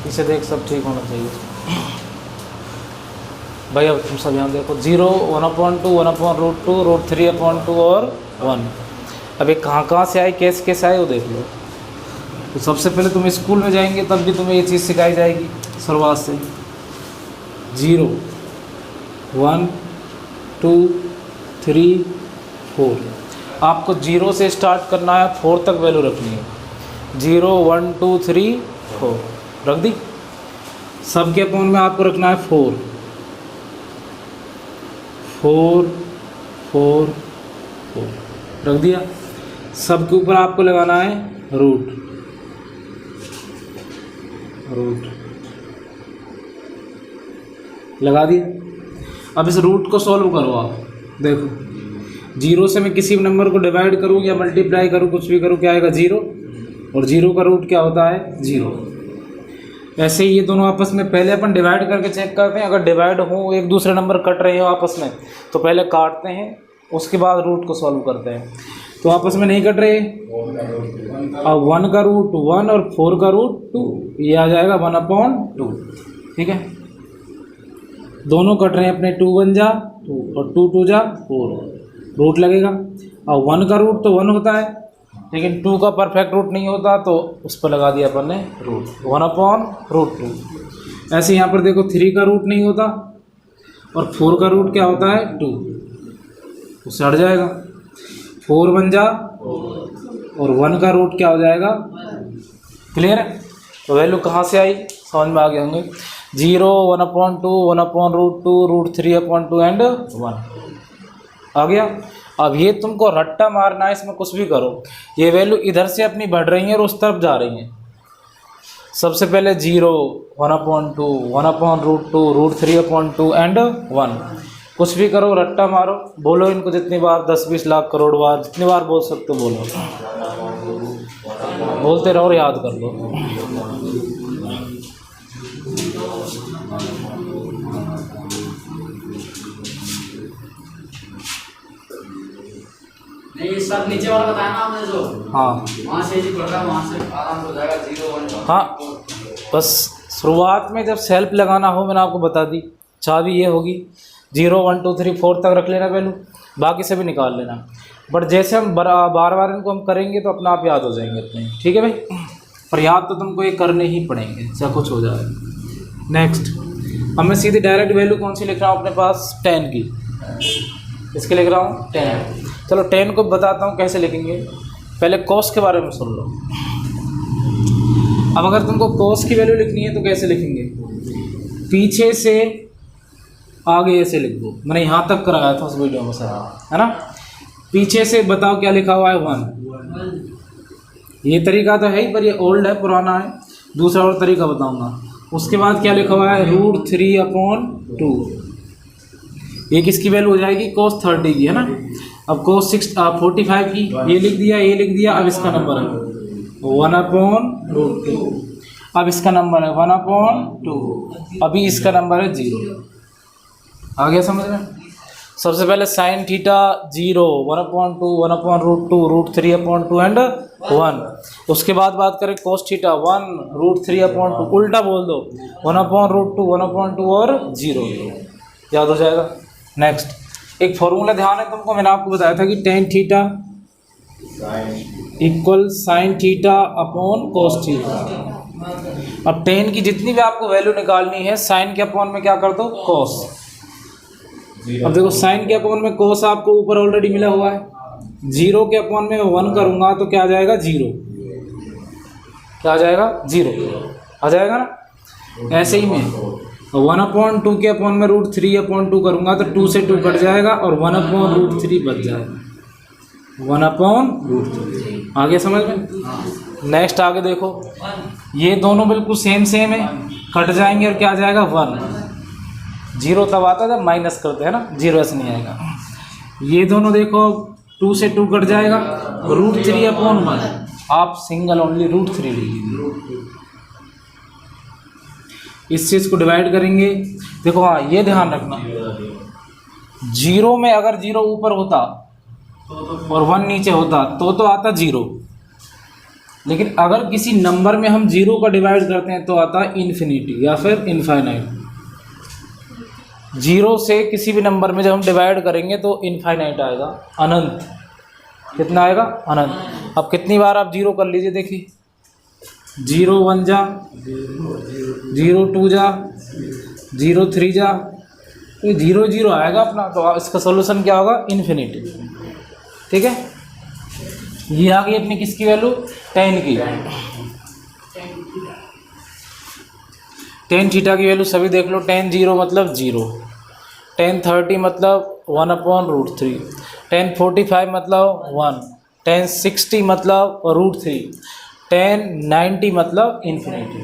इसे देख, सब ठीक होना चाहिए भाई। अब तुम सब यहाँ देखो, 0, 1/2, 1/√2, √3/2 और 1। अब ये कहाँ से आए, कैसे आए वो देख लो। तो सबसे पहले तुम स्कूल में जाएंगे तब भी तुम्हें ये चीज़ सिखाई जाएगी शुरुआत से। 0, 1, 2, 3, 4। आपको 0 से स्टार्ट करना है, 4 तक वैल्यू रखनी है। 0, 1, 2, 3, 4 रख दी। सबके अपॉन में आपको रखना है 4, 4, 4, 4 रख दिया। सबके ऊपर आपको लगाना है रूट लगा दिया। अब इस रूट को सॉल्व करो आप। देखो 0 से मैं किसी भी नंबर को डिवाइड करूँ या मल्टीप्लाई करूँ, कुछ भी करूँ, क्या आएगा 0, और 0 का रूट क्या होता है 0। ऐसे ही ये दोनों आपस में पहले अपन डिवाइड करके चेक करते हैं। अगर डिवाइड हो, एक दूसरे नंबर कट रहे हो आपस में, तो पहले काटते हैं, उसके बाद रूट को सॉल्व करते हैं। तो आपस में नहीं कट रहे। अब 1 का रूट 1 और 4 का रूट 2, ये आ जाएगा 1/2। ठीक है, दोनों कट रहे हैं अपने। 2 1 जा 2 और 2 2 जा 4, रूट लगेगा। अब 1 का रूट तो 1 होता है, लेकिन 2 का परफेक्ट रूट नहीं होता, तो उस पर लगा दिया अपन ने रूट, 1/√2। ऐसे यहाँ पर देखो 3 का रूट नहीं होता और 4 का रूट क्या होता है 2, उससे हट जाएगा। 4 1 जा और 1 का रूट क्या हो जाएगा, क्लियर है। तो वैल्यू कहाँ से आई, समझ में आ गए होंगे। 0, 1/2, 1/√2, √3/2 एंड 1 आ गया। अब ये तुमको रट्टा मारना है, इसमें कुछ भी करो। ये वैल्यू इधर से अपनी बढ़ रही है और उस तरफ जा रही है। सबसे पहले 0, 1/2, 1/√2, √3/2 एंड 1। कुछ भी करो, रट्टा मारो, बोलो इनको जितनी बार, 10 20 लाख करोड़ बार, जितनी बार बोल सकते हो बोलो, बोलते रहो और याद कर लो। नहीं, सब नीचे वाला बताया ना आपने जो, हाँ वहाँ से ही पढ़ रहा, वहाँ से आराम से हो जाएगा। 0 1 हाँ, बस शुरुआत में जब सेल्फ लगाना हो, मैंने आपको बता दी, चाबी ये होगी। 0 1 2 3 4 तक रख लेना वैल्यू, बाकी से भी निकाल लेना। बट जैसे हम बार बार इनको हम करेंगे तो अपना आप याद हो जाएंगे अपने, ठीक है भाई। पर याद तो तुमको ये करने ही पड़ेंगे, चाहे कुछ हो जाए। नेक्स्ट, अब मैं सीधी डायरेक्ट वैल्यू कौन सी लिख रहा हूँ अपने पास, 10 की। इसके लिख रहा हूँ 10। चलो 10 को बताता हूँ कैसे लिखेंगे। पहले कॉस के बारे में सुन लो। अब अगर तुमको कॉस की वैल्यू लिखनी है तो कैसे लिखेंगे, पीछे से आगे ऐसे लिख दो। मैंने यहाँ तक कराया था उस वीडियो में सारा, है ना। पीछे से बताओ क्या लिखा हुआ है, 1। ये तरीका तो है ही, पर ये ओल्ड है, पुराना है। दूसरा और तरीका बताऊंगा। उसके बाद क्या लिखा हुआ है, √3/2। ये किसकी वैल्यू हो जाएगी, cos 30 की, है ना। अब cos 45 की, ये लिख दिया, ये लिख दिया। अब इसका नंबर है 1/√2। अब इसका नंबर है 1/2। अभी इसका नंबर है 0। आ गया समझ में। सबसे पहले sin थीटा 0, 1/2, 1/√2, √3/2 एंड 1। उसके बाद बात करें cos थीटा 1, √3/2। उल्टा बोल दो, 1/√2, 1/2 और 0, याद हो जाएगा। नेक्स्ट, एक फॉर्मूला ध्यान है तुमको, मैंने आपको बताया था कि tan theta equal sin theta upon cos theta. अब tan की जितनी भी आपको वैल्यू निकालनी है, sin के अपॉन में क्या कर दो, cos। अब देखो sin के अपॉन में cos आपको ऊपर ऑलरेडी मिला हुआ है। 0 के अपॉन में 1 करूंगा तो क्या आ जाएगा, 0। क्या आ जाएगा, 0 आ जाएगा ना। ऐसे ही मैं 1/2 के अपॉन में √3/2 करूंगा तो 2 से 2 कट जाएगा और 1/√3 बच जाएगा। 1/√3 आ गया समझ में। नेक्स्ट आगे देखो, ये दोनों बिल्कुल सेम है, कट जाएंगे और क्या आ जाएगा, 1। 0 तब आता है जब माइनस करते हैं ना, 0 ऐसे नहीं आएगा। ये दोनों देखो 2 से 2 कट जाएगा, √3/1 आप सिंगल ओनली √3 ले लीजिए। इस चीज़ को डिवाइड करेंगे। देखो हाँ, ये ध्यान रखना, 0 में अगर 0 ऊपर होता और 1 नीचे होता तो आता 0। लेकिन अगर किसी नंबर में हम 0 का डिवाइड करते हैं तो आता इन्फिनिटी या फिर इनफाइनाइट। 0 से किसी भी नंबर में जब हम डिवाइड करेंगे तो इनफाइनाइट आएगा, अनंत। कितना आएगा? अनंत। अब कितनी बार आप 0 कर लीजिए, देखिए 0 1 जा, 0 2 जा, 0 3 जा, तो 0 0 आएगा अपना। तो इसका सोल्यूशन क्या होगा? इन्फिनिटी। ठीक है, ये आ गई अपनी किसकी वैल्यू? tan की। tan थीटा की वैल्यू सभी देख लो। tan 0 मतलब 0, tan 30 मतलब 1/√3, tan 45 मतलब 1, tan 60 मतलब √3, tan 90 मतलब इन्फिनिटी।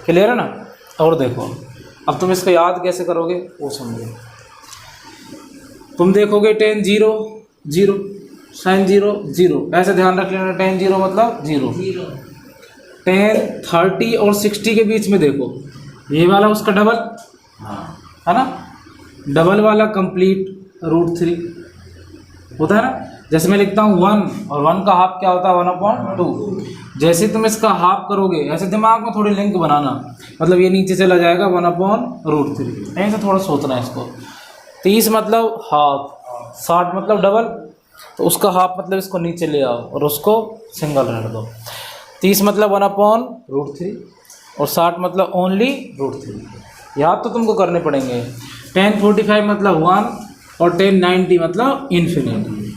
क्लियर है ना? और देखो अब तुम इसको याद कैसे करोगे वो समझो। तुम देखोगे tan 0 0, sin 0 0, ऐसे ध्यान रख लेना। tan 0 मतलब 0। tan 30 और 60 के बीच में देखो, ये वाला उसका डबल है ना, डबल वाला कंप्लीट √3 होता है ना। जैसे मैं लिखता हूँ 1 और 1 का हाफ क्या होता है? 1/2। जैसे तुम इसका हाफ करोगे ऐसे दिमाग में थोड़ी लिंक बनाना, मतलब ये नीचे चला जाएगा 1/√3। ऐसे थोड़ा सोचना है इसको। 30 मतलब हाफ, 60 मतलब डबल, तो उसका हाफ मतलब इसको नीचे ले आओ और उसको सिंगल रख दो। 30 मतलब 1/√3 और 60 मतलब ओनली √3। याद तो तुमको करने पड़ेंगे। tan 45 मतलब 1 और tan 90 मतलब इन्फिनिटी।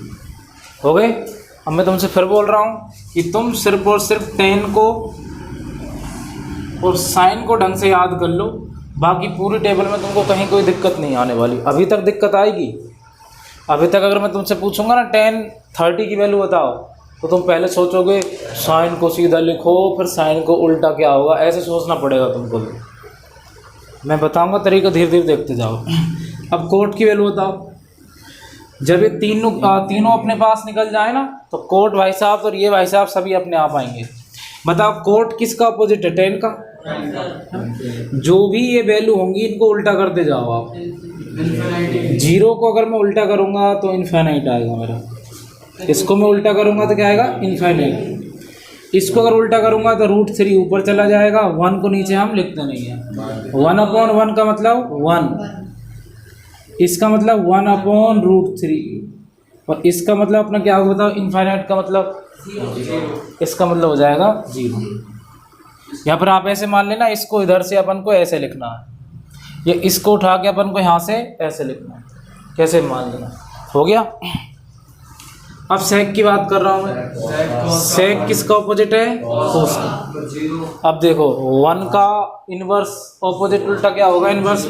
हो गए? अब मैं तुमसे फिर बोल रहा हूँ कि तुम सिर्फ और सिर्फ tan को और sin को ढंग से याद कर लो, बाकी पूरी टेबल में तुमको कहीं कोई दिक्कत नहीं आने वाली। अभी तक दिक्कत आएगी। अभी तक अगर मैं तुमसे पूछूंगा ना tan 30 की वैल्यू बताओ, तो तुम पहले सोचोगे sin को सीधा लिखो, फिर sin को उल्टा क्या होगा, ऐसे सोचना पड़ेगा तुमको। मैं बताऊंगा तरीका, धीरे धीरे देखते जाओ। अब कोट की वैल्यू बताओ। जब ये तीनों अपने पास निकल जाए ना, तो कोट भाई साहब और ये भाई साहब सभी अपने आप आएंगे। बताओ कोट किसका अपोजिट है? tan का। जो भी ये वैल्यू होंगी इनको उल्टा करते जाओ आप। 0 को अगर मैं उल्टा करूंगा तो इनफाइनाइट आएगा मेरा, इसको मैं उल्टा करूंगा तो क्या आएगा? इनफाइनाइट। इसको अगर उल्टा करूंगा तो √3 ऊपर चला जाएगा, 1 को नीचे हम लिखते नहीं है। 1/1 का मतलब 1, इसका मतलब 1/√3 और इसका मतलब अपना क्या होगा बताओ? इनफाइनाइट का मतलब, इसका मतलब हो जाएगा 0। यहाँ पर आप ऐसे मान लेना, इसको इधर से अपन को ऐसे लिखना है, ये इसको उठा के अपन को यहाँ से ऐसे लिखना है। कैसे मान लेना? हो गया। अब सेक की बात कर रहा हूँ मैं। सेक किसका ऑपोजिट है? कोस का। अब देखो 1 का इनवर्स ऑपोजिट उल्टा क्या होगा? इनवर्स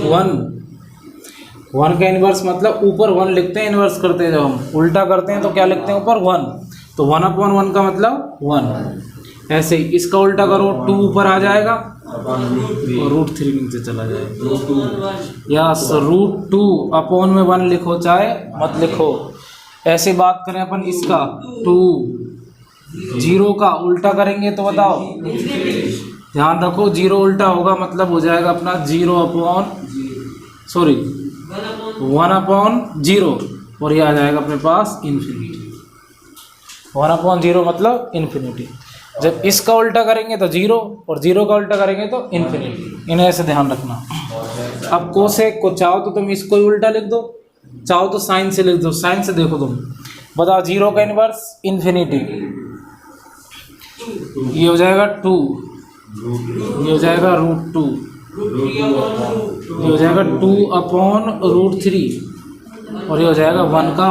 1 का इनवर्स मतलब ऊपर 1 लिखते हैं, इनवर्स करते हैं जब हम उल्टा करते हैं तो क्या लिखते हैं? ऊपर 1। तो 1/1 का मतलब 1। ऐसे ही इसका उल्टा करो, 2 ऊपर आ जाएगा और √3 नीचे चला जाएगा। या √2 अपॉन में 1 लिखो चाहे मत लिखो। ऐसे बात करें अपन इसका 2 0 का उल्टा करेंगे तो बताओ, ध्यान रखो 0 उल्टा होगा मतलब हो जाएगा अपना 1/0 और ये आ जाएगा अपने पास इन्फिनिटी। 1/0 मतलब इन्फिनिटी। जब इसका उल्टा करेंगे तो 0 और 0 का उल्टा करेंगे तो इन्फिनिटी। इन्हें ऐसे ध्यान रखना। अब कोसेक को चाहो तो तुम इसको ही उल्टा लिख दो, चाहो तो साइन से लिख दो। साइन से देखो तुम बताओ 0 का इनवर्स इन्फिनिटी, ये हो जाएगा 2, ये हो जाएगा √2, ये हो जाएगा 2/√3 और ये हो जाएगा 1 का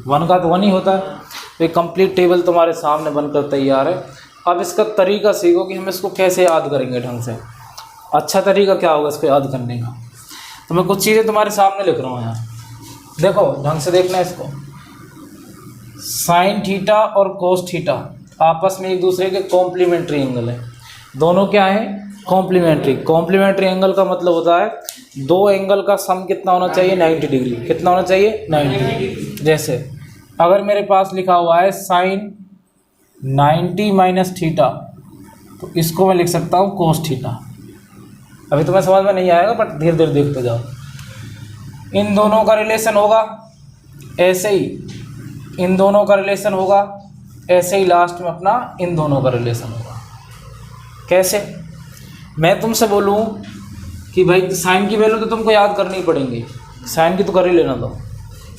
1 का तो 1 ही होता है। तो ये कंप्लीट टेबल तुम्हारे सामने बनकर तैयार है। अब इसका तरीका सीखो कि हम इसको कैसे याद करेंगे ढंग से। अच्छा तरीका क्या होगा इसको याद करने का? तो मैं कुछ चीज़ें तुम्हारे सामने लिख रहा हूँ यहाँ, देखो ढंग से देखना इसको। साइन थीटा और कोस थीटा आपस में एक दूसरे के कॉम्प्लीमेंट्री एंगल है। दोनों क्या है? कॉम्प्लीमेंट्री। कॉम्प्लीमेंट्री एंगल का मतलब होता है दो एंगल का सम कितना होना चाहिए? 90 डिग्री। कितना होना चाहिए? 90। जैसे अगर मेरे पास लिखा हुआ है साइन 90 माइनस थीटा, तो इसको मैं लिख सकता हूँ कोस थीटा। अभी तुम्हें समझ में नहीं आएगा बट धीरे धीरे देखते जाओ। इन दोनों का रिलेशन होगा ऐसे ही इन दोनों का रिलेशन होगा, ऐसे ही लास्ट में अपना इन दोनों का रिलेशन होगा। कैसे? मैं तुमसे बोलूँ कि भाई साइन की वैल्यू तो तुमको याद करनी पड़ेंगी, साइन की तो कर ही लेना दो।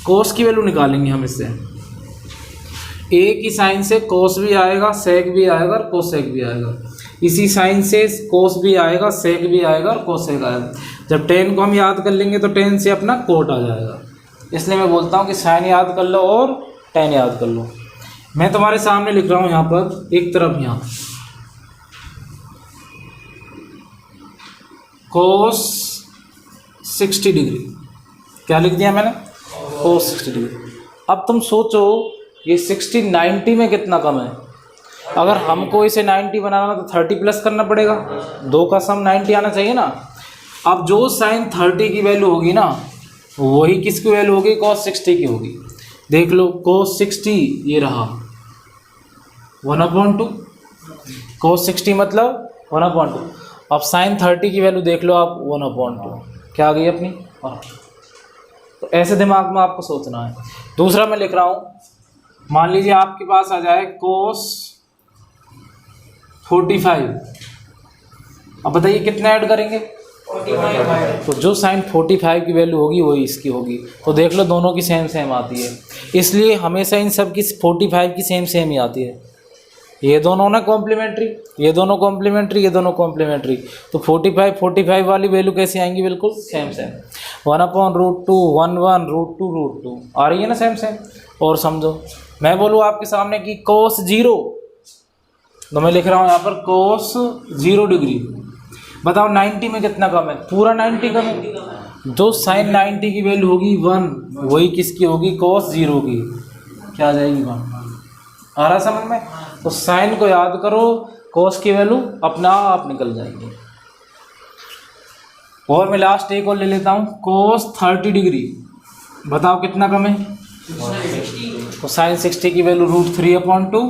कोस की वैल्यू निकालेंगे हम इससे, ए की साइन से कोस भी आएगा, सेक भी आएगा और कोसेक भी आएगा। इसी साइन से कोस भी आएगा, सेक भी आएगा और कोसेक आएगा। जब टेन को हम याद कर लेंगे तो टेन से अपना कोट आ जाएगा। इसलिए मैं बोलता हूँ कि साइन याद कर लो और टेन याद कर लो। मैं तुम्हारे सामने लिख रहा हूँ यहाँ पर एक तरफ, यहाँ कोस 60 डिग्री, क्या लिख दिया मैंने? कोस 60 डिग्री। अब तुम सोचो ये 60 90 में कितना कम है? अगर हमको इसे 90 बनाना तो 30 प्लस करना पड़ेगा, दो का सम 90 आना चाहिए ना। अब जो साइन 30 की वैल्यू होगी ना, वही किसकी वैल्यू होगी? cos 60 की होगी। देख लो cos 60 ये रहा 1/2, cos 60 मतलब 1/2। अब साइन 30 की वैल्यू देख लो आप 1/2, क्या आ गई अपनी? तो ऐसे दिमाग में आपको सोचना है। दूसरा मैं लिख रहा हूँ, मान लीजिए आपके पास आ जाए cos 45। अब बताइए कितना ऐड करेंगे? 45। तो जो साइन 45 की वैल्यू होगी वही इसकी होगी। तो देख लो दोनों की सेम सेम आती है, इसलिए हमेशा इन सब की 45 की सेम सेम ही आती है। ये दोनों ना कॉम्प्लीमेंट्री, ये दोनों कॉम्प्लीमेंट्री, ये दोनों कॉम्प्लीमेंट्री। तो 45 वाली वैल्यू कैसे आएंगी? बिल्कुल सेम सेम। 1/√2 1 1 √2 आ रही है ना सेम सेम। और समझो मैं बोलूँ आपके सामने कि cos 0, तो मैं लिख रहा हूँ यहाँ पर cos 0 डिग्री। बताओ 90 में कितना कम है? पूरा 90 कम है। जो साइन 90 की वैल्यू होगी 1, वही किसकी होगी? cos 0 की। क्या आ जाएगी? 1। आ रहा समझ में? तो साइन को याद करो, cos की वैल्यू अपना आप निकल जाएगी। और मैं लास्ट एक और ले लेता हूँ, cos 30 डिग्री। बताओ कितना कम है? तो साइन 60 की वैल्यू √3/2,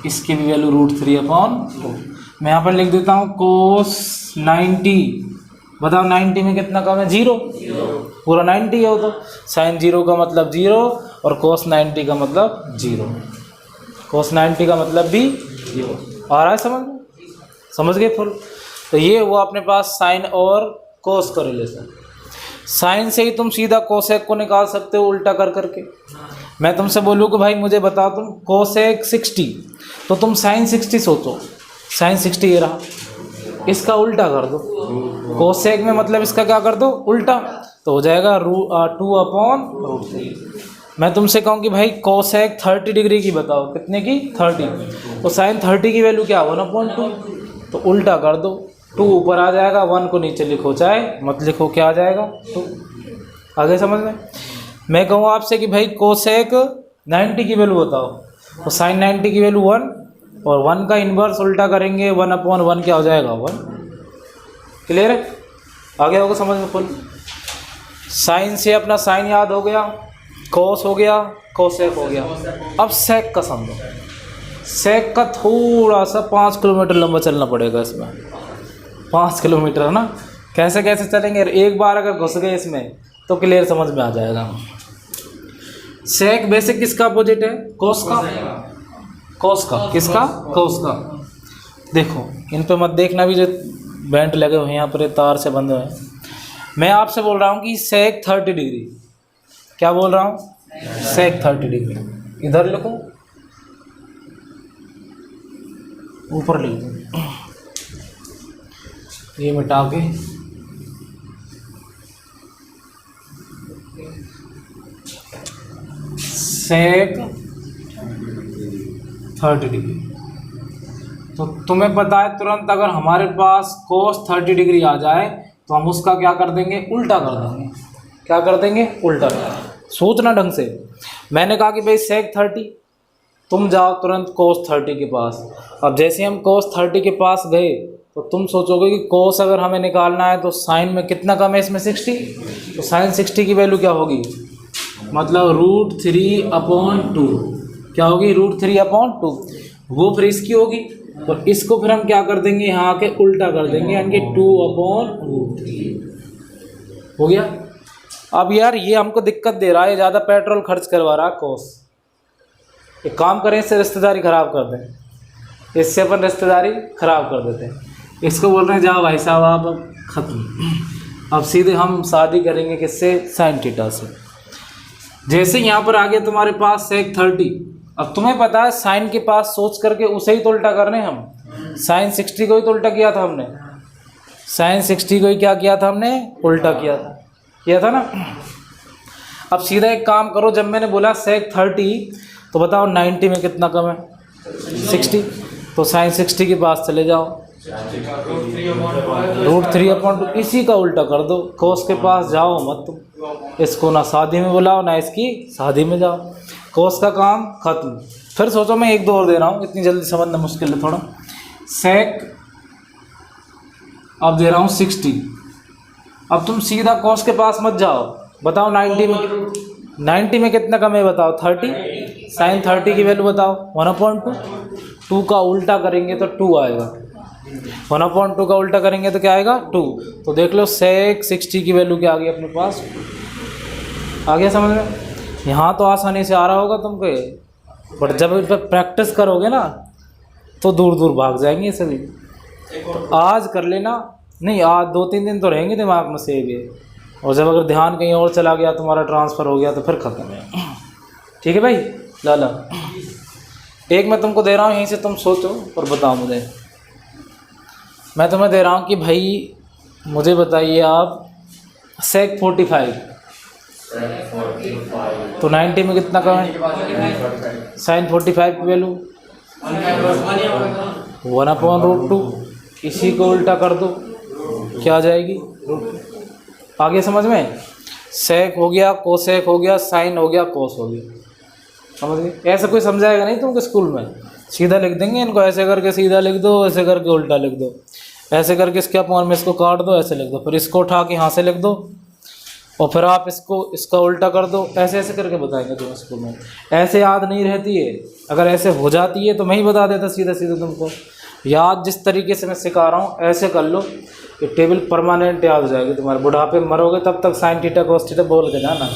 इसकी भी वैल्यू √3/2। मैं यहाँ पर लिख देता हूँ cos 90। बताओ 90 में कितना कम है? 0। पूरा 90 है वो तो। साइन 0 का मतलब 0 और cos 90 का मतलब 0। cos 90 का मतलब भी 0। आ रहा है समझ में? समझ गए फुल? तो ये हुआ अपने पास साइन और cos का रिलेशन। साइन से ही तुम सीधा कोसेक को निकाल सकते हो उल्टा कर करके। मैं तुमसे बोलूँ कि भाई मुझे बताओ तुम कोसेक 60, तो तुम साइन 60 सोचो। साइन 60 ये रहा, इसका उल्टा कर दो। कोसेक में मतलब इसका क्या कर दो? उल्टा। तो हो जाएगा 2/√3। मैं तुमसे कहूँ कि भाई कोसेक 30 डिग्री की बताओ, कितने की? 30। तो साइन 30 की वैल्यू क्या? 1/2। तो उल्टा कर दो, 2 ऊपर आ जाएगा, 1 को नीचे लिखो, चाहे मत लिखो, क्या आ जाएगा? 2। आगे समझ में? मैं कहूँ आपसे कि भाई कोसेक 90 की वैल्यू बताओ, तो साइन 90 की वैल्यू 1, और 1 का इन्वर्स उल्टा करेंगे 1/1, क्या हो जाएगा? 1। क्लियर है? आगे होगा समझ में फुल? साइन से अपना साइन याद हो गया, कोस हो गया, कोसेक हो गया। अब सेक का समझो। सेक का थोड़ा सा 5 किलोमीटर लंबा चलना पड़ेगा इसमें। 5 किलोमीटर है ना? कैसे कैसे चलेंगे? एक बार अगर घुस गए इसमें तो क्लियर समझ में आ जाएगा। सेक बेसिक किसका अपोजिट है? कोस का। कोस का किसका? कोस का। देखो इन पे मत देखना, भी जो बेंट लगे हुए हैं यहाँ पर तार से बंधे हुए हैं। मैं आपसे बोल रहा हूँ कि सेक 30 डिग्री। क्या बोल रहा हूँ? सेक 30 डिग्री। इधर लिखो, ऊपर लिख दो, ये मिटा के सेक 30 डिग्री। तो तुम्हें पता है तुरंत अगर हमारे पास cos 30 डिग्री आ जाए तो हम उसका क्या कर देंगे? उल्टा कर देंगे। क्या कर देंगे? उल्टा। सोचना ढंग से। मैंने कहा कि भाई सेक 30, तुम जाओ तुरंत cos 30 के पास। अब जैसे हम cos 30 के पास गए तो तुम सोचोगे कि cos अगर हमें निकालना है तो साइन में कितना कम है? इसमें 60। तो साइन 60 की वैल्यू क्या होगी? मतलब √3/2। क्या होगी? √3/2। वो फिर इसकी होगी, और इसको फिर हम क्या कर देंगे? यहाँ आके उल्टा कर देंगे, यानी 2/√3 हो गया। अब यार ये हमको दिक्कत दे रहा है, ज़्यादा पेट्रोल खर्च करवा रहा है cos। एक काम करें, इससे रिश्तेदारी ख़राब कर दें, इससे अपन रिश्तेदारी ख़राब कर देते हैं। इसको बोल रहे हैं जाओ भाई साहब आप अब ख़त्म, अब सीधे हम शादी करेंगे किससे, साइन थीटा से। जैसे यहाँ पर आ गया तुम्हारे पास सेक 30, अब तुम्हें पता है साइन के पास सोच करके उसे ही तो उल्टा करने हम, साइन 60 को ही तो उल्टा किया था हमने, साइन 60 को ही क्या किया था हमने, उल्टा किया था ना। अब सीधा एक काम करो, जब मैंने बोला सेक 30 तो बताओ 90 में कितना कम है, 60, तो साइन 60 के पास चले जाओ, √3/2 इसी का उल्टा कर दो, कोस के पास जाओ मत तुम, इसको ना शादी में बुलाओ ना इसकी शादी में जाओ, कोस का काम खत्म। फिर सोचो मैं एक दो और दे रहा हूँ, इतनी जल्दी समझना मुश्किल है थोड़ा। सेक अब दे रहा हूँ 60, अब तुम सीधा कोस के पास मत जाओ, बताओ 90 में कितना कम है, बताओ 30, साइन 30 की वैल्यू बताओ 1/2, 2 का उल्टा करेंगे तो 2 आएगा, 1/2 का उल्टा करेंगे तो क्या आएगा 2, तो देख लो सेक 60 की वैल्यू क्या आ गई अपने पास, आ गया समझ में। यहाँ तो आसानी से आ रहा होगा तुमको, बट जब इस पर प्रैक्टिस करोगे ना तो दूर दूर भाग जाएंगे सभी। तो आज कर लेना, नहीं आज 2-3 दिन तो रहेंगे दिमाग में सेव ये, और जब अगर ध्यान कहीं और चला गया, तुम्हारा ट्रांसफ़र हो गया तो फिर ख़त्म है। ठीक है भाई लाला, एक मैं तुमको दे रहा हूँ, यहीं से तुम सोचो और बताओ मुझे। मैं तुम्हें दे रहा हूँ कि भाई मुझे बताइए आप सेक 45, तो 90 में कितना कम है, साइन 45 की वैल्यू 1/√2, इसी को उल्टा कर दो क्या आ जाएगी, आगे समझ में। सेक हो गया, कोसेक हो गया, साइन हो गया, कोस हो गया, समझ गए। ऐसा कोई समझाएगा नहीं तुमको स्कूल में, सीधा लिख देंगे इनको, ऐसे करके सीधा लिख दो, ऐसे करके उल्टा लिख दो, ऐसे करके इसके अपॉन में इसको काट दो, ऐसे लिख दो, फिर इसको उठा के यहाँ से लिख दो, और फिर आप इसका उल्टा कर दो, ऐसे ऐसे करके बताएंगे तुम्हें स्कूल में। ऐसे याद नहीं रहती है, अगर ऐसे हो जाती है तो मैं ही बता देता सीधा सीधा तुमको। याद जिस तरीके से मैं सिखा रहा हूँ ऐसे कर लो, ये टेबल परमानेंट याद हो जाएगी तुम्हारे, बुढ़ापे में मरोगे तब तक साइन थीटा कोस थीटा बोल के जाना।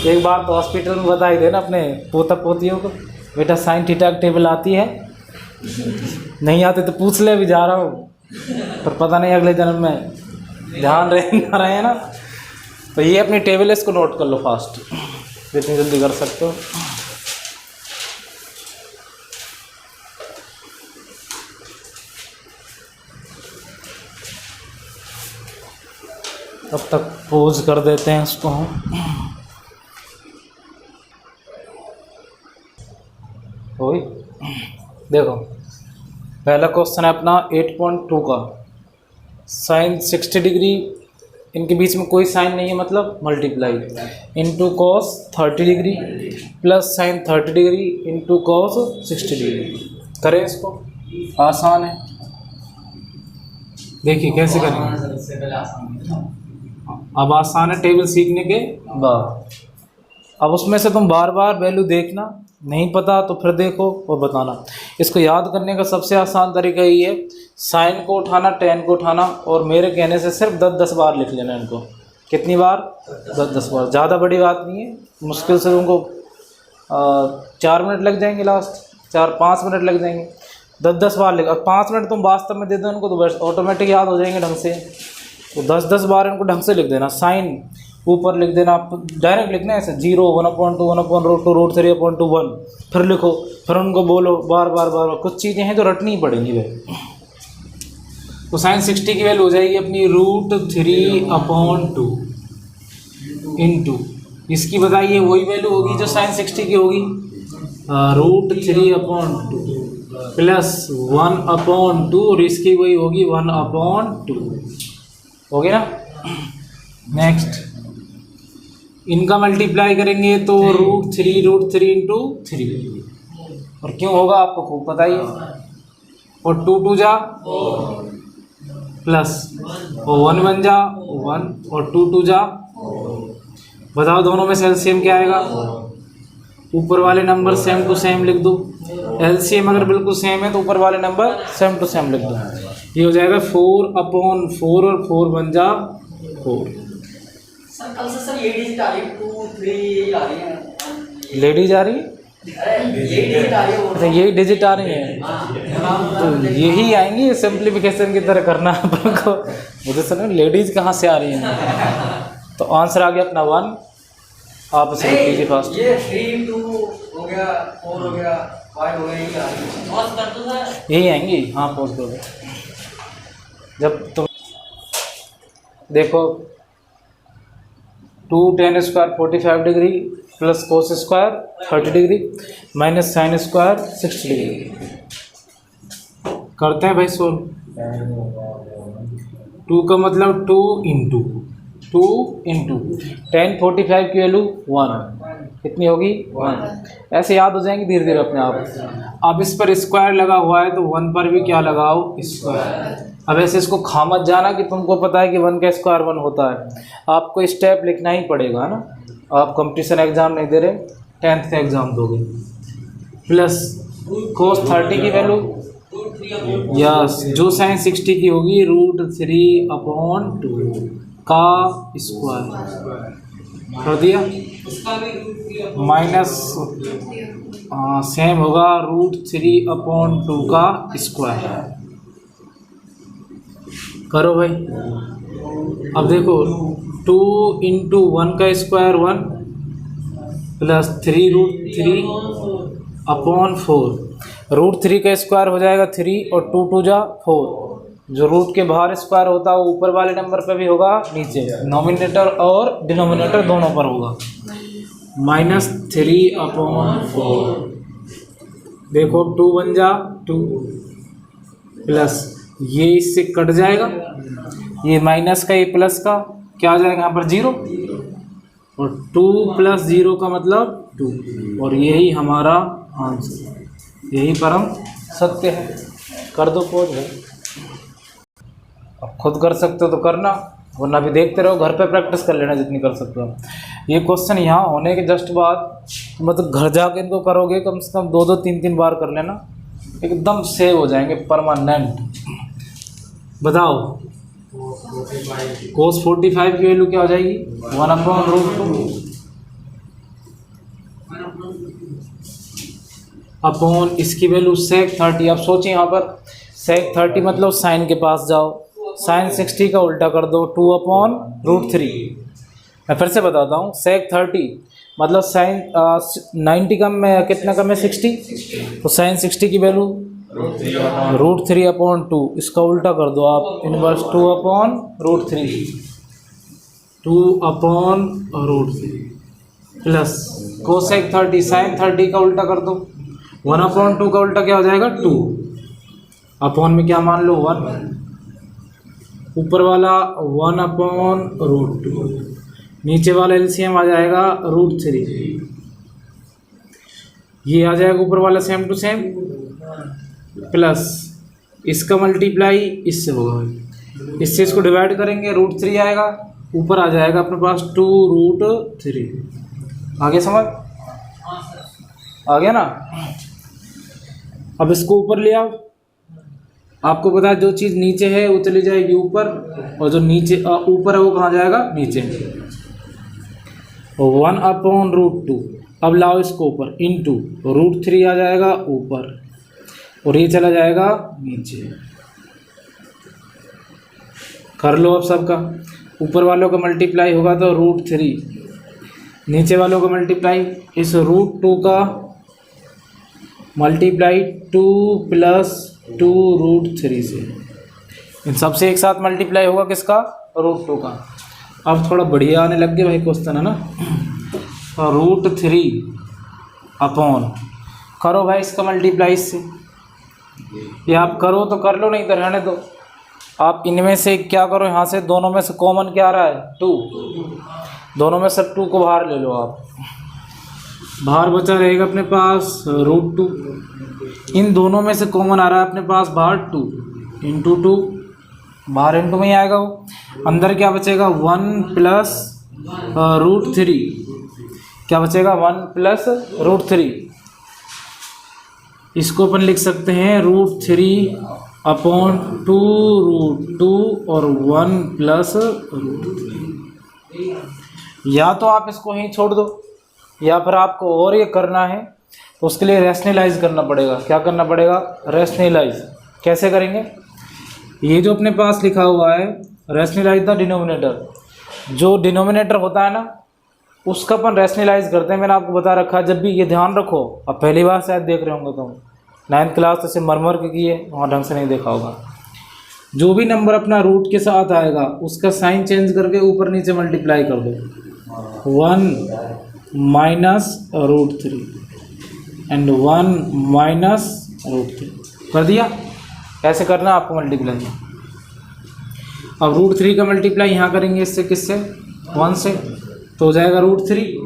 एक बार तो हॉस्पिटल में बता ही देना अपने पोता पोतियों को, बेटा साइन थीटा की टेबल आती है, नहीं आती तो पूछ ले, भी जा रहा हूँ, पर पता नहीं अगले जन्म में ध्यान रहे ना रहे ना। तो ये अपनी टेबल है, इसको नोट कर लो फास्ट, जितनी जल्दी कर सकते हो। तब तक पोज कर देते हैं इसको हम। वही देखो, पहला क्वेश्चन है अपना 8.2 का, साइन 60 डिग्री, इनके बीच में कोई साइन नहीं है, मतलब multiply into cos 30 degree plus sign 30 degree into cos 60 degree. करें इसको, आसान है, देखिए कैसे करेंगे। अब आसान है टेबल सीखने के बाद। अब उसमें से तुम बार बार वैल्यू देखना, नहीं पता तो फिर देखो और बताना। इसको याद करने का सबसे आसान तरीका यही है, साइन को उठाना, टेन को उठाना, और मेरे कहने से सिर्फ 10-10 बार लिख लेना इनको। कितनी बार? 10-10 बार। ज़्यादा बड़ी बात नहीं है, मुश्किल से तुमको 4 मिनट लग जाएंगे, लास्ट 4-5 मिनट लग जाएंगे। 10-10 बार लिख, और 5 मिनट तुम वास्तव में दे दो इनको तो बस ऑटोमेटिक याद हो जाएंगे ढंग से। तो 10-10 बार इनको ढंग से लिख देना। साइन ऊपर लिख देना, आप डायरेक्ट लिखना है ऐसे 0, 1/2, 1/√2, √3/1, फिर लिखो, फिर उनको बोलो बार बार बार बार। कुछ चीज़ें हैं जो रटनी ही पड़ेंगी भाई। तो साइन 60 की वैल्यू हो जाएगी अपनी √3/2 इंटू, इसकी बताइए वही वैल्यू होगी जो साइन 60 की होगी, √3/2 प्लस 1/2, और इसकी वही होगी 1/2, होगी ना। नेक्स्ट इनका मल्टीप्लाई करेंगे तो √3 इंटू 3, और क्यों होगा आपको खूब पता ही है। और 2 जा प्लस, और 1 1 जा 1, और 2 जा। बताओ दोनों में से एलसीएम क्या आएगा? ऊपर वाले नंबर सेम टू सेम लिख दो। एलसीएम अगर बिल्कुल सेम है तो ऊपर वाले नंबर सेम टू सेम लिख दो। ये हो जाएगा 4/4, और 4 बन जा 4। सर कल से सर ये डिजिट आ रही है 2 3 आ रही है। लेडीज आ रही है, अरे यही डिजिट आ रही है वो। अच्छा यही डिजिट आ रही है, हाँ तो यही आएंगी सिंप्लीफिकेशन की तरह करना है अपन को। मुझे सुनो लेडीज कहाँ से आ रही हैं। तो आंसर आ गया अपना 1, आप इसे लिख लीजिए फास्ट। ये 3 2 हो गया, 4 हो गया, 5 हो गया, यही आ रही है। पॉज कर दो सर। यही आएंगी, हाँ पॉज कर दो। जब तुम देखो 2 tan square 45 degree plus cos square 30 degree minus sine square 60 degree. करते हैं भाई सोल्व। 2 का मतलब 2 इंटू tan 45 की वैल्यू 1 कितनी होगी 1। ऐसे याद हो जाएंगे धीरे धीरे अपने आप। अब इस पर स्क्वायर लगा हुआ है तो 1 पर भी क्या लगाओ स्क्वायर। अब ऐसे इसको खा मत जाना कि तुमको पता है कि 1 का स्क्वायर 1 होता है, आपको स्टेप लिखना ही पड़ेगा ना। आप कंपटीशन एग्जाम नहीं दे रहे, 10th का एग्जाम दोगे। प्लस cos 30 की वैल्यू यस जो sin 60 की होगी √3/2 का स्क्वायर कर दिया, माइनस सेम होगा √3/2 का स्क्वायर। करो भाई। अब देखो 2 इंटू 1 का स्क्वायर 1 प्लस 3√3/4 √3 का स्क्वायर हो जाएगा 3 और 2 2 जा 4। जो रूट के बाहर स्क्वायर होता है वो ऊपर वाले नंबर पे भी होगा, नीचे नॉमिनेटर और डिनोमिनेटर दोनों पर होगा। माइनस 3/4 देखो 2 1 जा 2 प्लस ये इससे कट जाएगा, ये माइनस का ये प्लस का क्या आ जाएगा यहाँ पर 0 और 2 + 0 का मतलब 2 और यही हमारा आंसर, यही परम सत्य है। कर दो पोज भाई। अब खुद कर सकते हो तो करना, वरना भी देखते रहो, घर पे प्रैक्टिस कर लेना जितनी कर सकते हो। ये क्वेश्चन यहाँ होने के जस्ट बाद मतलब घर जाके इनको करोगे कम से कम 2 3 बार कर लेना, एकदम सेव हो जाएंगे परमानेंट। बताओ cos 45 की वैल्यू क्या हो जाएगी 1/√2 अपॉन इसकी वैल्यू sec 30। अब सोचिए यहाँ पर sec 30 मतलब साइन के पास जाओ, साइन 60 का उल्टा कर दो 2/√3। मैं फिर से बताता हूँ sec 30 मतलब साइन 90 कम में कितना कम है 60, तो साइन 60 की वैल्यू √3/2। इसका उल्टा कर दो आप इनवर्स 2/√3 2/√3 प्लस कोसेक 30 साइन 30 का उल्टा कर दो 1/2 का उल्टा क्या हो जाएगा 2 अपॉन में क्या मान लो 1, ऊपर वाला 1/√2, नीचे वाला एलसीएम आ जाएगा √3, ये आ जाएगा ऊपर वाला सेम टू सेम प्लस इसका मल्टीप्लाई इससे होगा, इससे इसको डिवाइड करेंगे √3 आएगा, ऊपर आ जाएगा अपने पास 2√3। आगे समझ आ गया ना। अब इसको ऊपर ले आओ, आपको पता है जो चीज़ नीचे है वो चली जाएगी ऊपर और जो नीचे ऊपर है वो कहाँ जाएगा नीचे। 1/√2 अब लाओ इसको ऊपर इंटू √3 आ जाएगा ऊपर और ये चला जाएगा नीचे। कर लो अब सबका, ऊपर वालों का मल्टीप्लाई होगा तो √3, नीचे वालों का मल्टीप्लाई इस √2 का मल्टीप्लाई 2 + 2√3 से, इन सबसे एक साथ मल्टीप्लाई होगा किसका √2 का। अब थोड़ा बढ़िया आने लग गया भाई क्वेश्चन है ना। √3 अपॉन करो भाई इसका मल्टीप्लाई इससे, ये आप करो तो कर लो नहीं तो रहने दो। आप इनमें से क्या करो, यहाँ से दोनों में से कॉमन क्या आ रहा है 2, दोनों में से 2 को बाहर ले लो आप, बाहर बचा रहेगा अपने पास √2। इन दोनों में से कॉमन आ रहा है अपने पास बाहर 2 इंटू 2, बाहर इंटू में ही आएगा वो, अंदर क्या बचेगा 1 + √3, क्या बचेगा 1 + √3। इसको अपन लिख सकते हैं √3/2√2 और 1 + √3। या तो आप इसको ही छोड़ दो या फिर आपको और ये करना है तो उसके लिए रैशनलाइज करना पड़ेगा। क्या करना पड़ेगा? रैशनलाइज। कैसे करेंगे? ये जो अपने पास लिखा हुआ है रैशनलाइज द डिनोमिनेटर, जो डिनोमिनेटर होता है ना उसका अपन रैशनलाइज करते हैं। मैंने आपको बता रखा है, जब भी ये ध्यान रखो, अब पहली बार शायद देख रहे होंगे तुम, 9th क्लास से मरमर के किए वहाँ ढंग से नहीं देखा होगा। जो भी नंबर अपना रूट के साथ आएगा उसका साइन चेंज करके ऊपर नीचे मल्टीप्लाई कर दो। 1 - √3 एंड 1 - √3 कर दिया। ऐसे करना आपको मल्टीप्लाई। अब √3 का मल्टीप्लाई यहाँ करेंगे इससे, किससे? 1 से, तो हो जाएगा √3।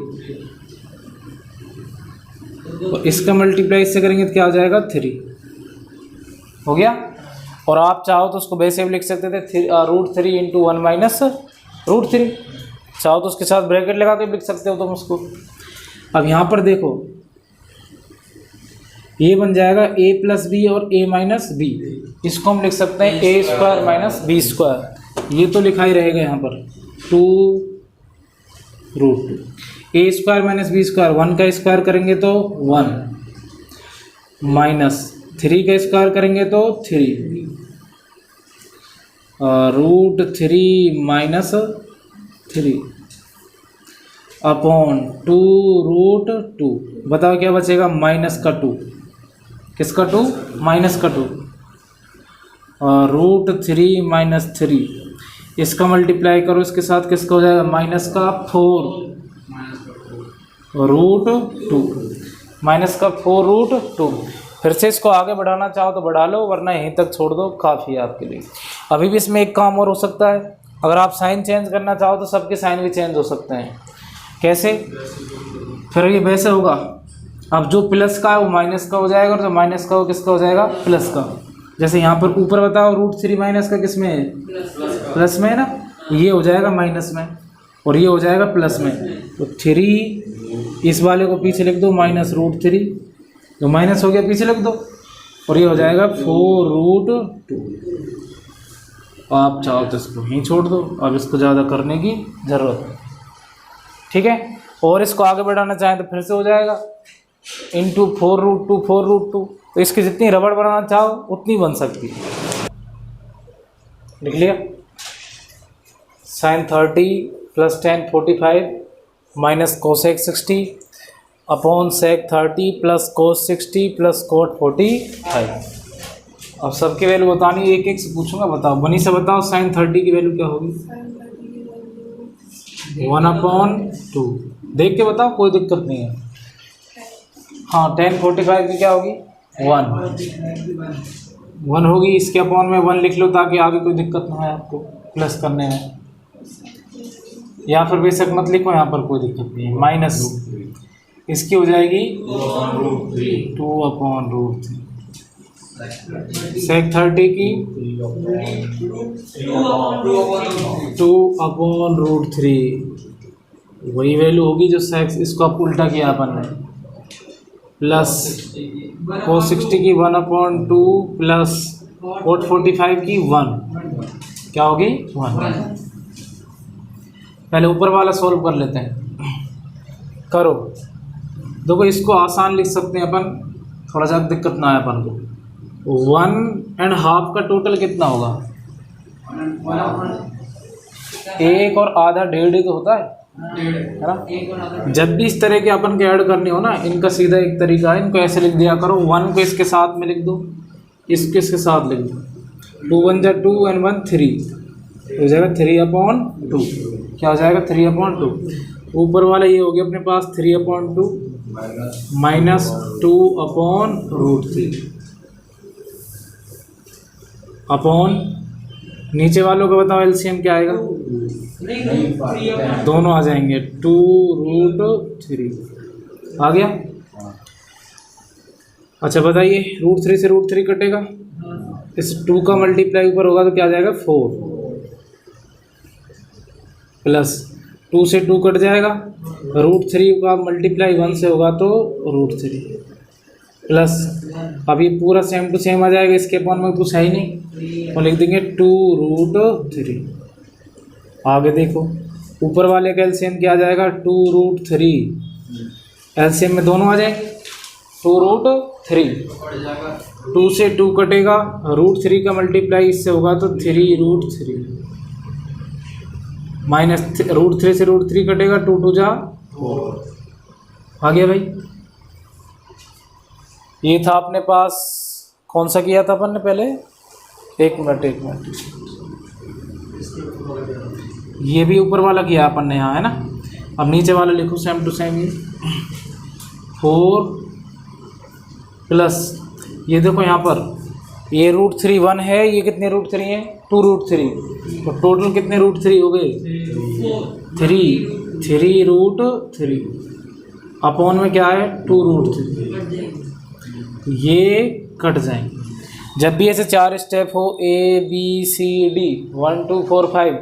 और इसका मल्टीप्लाई इससे करेंगे तो क्या हो जाएगा? 3 हो गया। और आप चाहो तो उसको वैसे भी लिख सकते थे √3 × 1 - √3। चाहो तो उसके साथ ब्रैकेट लगा के लिख सकते हो तुम उसको। अब यहाँ पर देखो ये बन जाएगा a + b और a - b। इसको हम लिख सकते हैं a² - b²। ये तो लिखा ही रहेगा यहाँ पर 2 √2। a² - b², 1 का स्क्वायर करेंगे तो 1, -3 का स्क्वायर करेंगे तो 3, √3 - 3 अपॉन 2 √2। बताओ क्या बचेगा? माइनस का 2। किसका 2? माइनस का 2। √3 - 3, इसका मल्टीप्लाई करो इसके साथ, किसका हो जाएगा? -4 √2, -4 √2। फिर से इसको आगे बढ़ाना चाहो तो बढ़ा लो, वरना यहीं तक छोड़ दो, काफ़ी है आपके लिए। अभी भी इसमें एक काम और हो सकता है, अगर आप साइन चेंज करना चाहो तो सबके साइन भी चेंज हो सकते हैं। कैसे? फिर ये वैसे होगा, अब जो प्लस का है वो माइनस का हो जाएगा, और जो माइनस का वो किसका हो जाएगा? प्लस का। जैसे यहाँ पर ऊपर बताओ √3 माइनस का किस में है? प्लस में है ना, ये हो जाएगा माइनस में और ये हो जाएगा प्लस में। तो 3 इस वाले को पीछे लिख दो, -√3, जो माइनस हो गया पीछे लिख दो, और ये हो जाएगा 4 √2। आप चाहो तो इसको यहीं छोड़ दो, अब इसको ज़्यादा करने की ज़रूरत है। ठीक है, और इसको आगे बढ़ाना चाहें तो फिर से हो जाएगा × 4 √2, 4 √2। तो इसकी जितनी रबड़ बनाना चाहो उतनी बन सकती है। लिख लिया? sin 30 + tan 45 - cosec 60 upon sec 30 + cos 60 + cot 45। अब सबकी वैल्यू बतानी, एक एक से पूछूंगा, बताओ बनी से बताओ। sin 30 की वैल्यू क्या होगी? 1/2। देख के बताओ, कोई दिक्कत नहीं है। हाँ, tan 45 की क्या होगी? 1 होगी। इसके अपॉन में 1 लिख लो ताकि आगे कोई दिक्कत ना हो आपको प्लस करने में, या फिर बेशक मत लिखो, यहाँ पर कोई दिक्कत नहीं है। माइनस इसकी हो जाएगी 2/√3। sec 30 की 2/√3, वही वैल्यू होगी जो सेक्स, इसको आप उल्टा किया अपन ने, प्लस cos 60 की 1/2 प्लस cot 45 की 1, क्या होगी? 1। पहले ऊपर वाला सॉल्व कर लेते हैं। करो, देखो इसको आसान लिख सकते हैं अपन, थोड़ा सा दिक्कत ना आए अपन को। 1.5 का टोटल कितना होगा? 1 और आधा, 1.5 तो होता है ना। जब भी इस तरह के अपन के ऐड करने हो ना, इनका सीधा एक तरीका है, इनको ऐसे लिख दिया करो। 1 को इसके साथ में लिख दो, इसके साथ लिख दो। 2 × 1 = 2 and 1 3, हो जाएगा 3/2। क्या हो जाएगा? 3/2। ऊपर वाला ये हो गया अपने पास 3/2 -2/√3 अपॉन, नीचे वालों का बताओ एलसीएम क्या आएगा? दोनों आ जाएंगे, 2 √3 आ गया। अच्छा बताइए, √3 से √3 कटेगा, इस 2 का मल्टीप्लाई ऊपर होगा तो क्या आ जाएगा? 4 प्लस 2 से 2 कट जाएगा, √3 का मल्टीप्लाई 1 से होगा तो √3 प्लस, अब ये पूरा सेम टू सेम आ जाएगा, इसके अपॉन में कुछ है ही नहीं, और लिख देंगे 2 √3। आगे देखो, ऊपर वाले का एलसीएम क्या आ जाएगा? 2 √3, एलसीएम में दोनों आ जाएंगे, 2√3, 2 से 2 कटेगा, √3 का मल्टीप्लाई इससे होगा तो 3√3 माइनस √3 से √3 कटेगा, 2 2 जा 4 आ गया भाई। ये था अपने पास, कौन सा किया था अपन ने पहले, एक मिनट, ये भी ऊपर वाला किया अपन ने यहाँ, है ना। अब नीचे वाला लिखो सेम टू सेम, ये 4 प्लस ये देखो यहाँ पर ये √3 1 है, ये कितने √3 है, 2√3, तो टोटल कितने √3 हो गए, 3√3 अपॉन में क्या है 2√3, ये कट जाएंगे। जब भी ऐसे 4 स्टेप हो ABCD 1 2 4 5,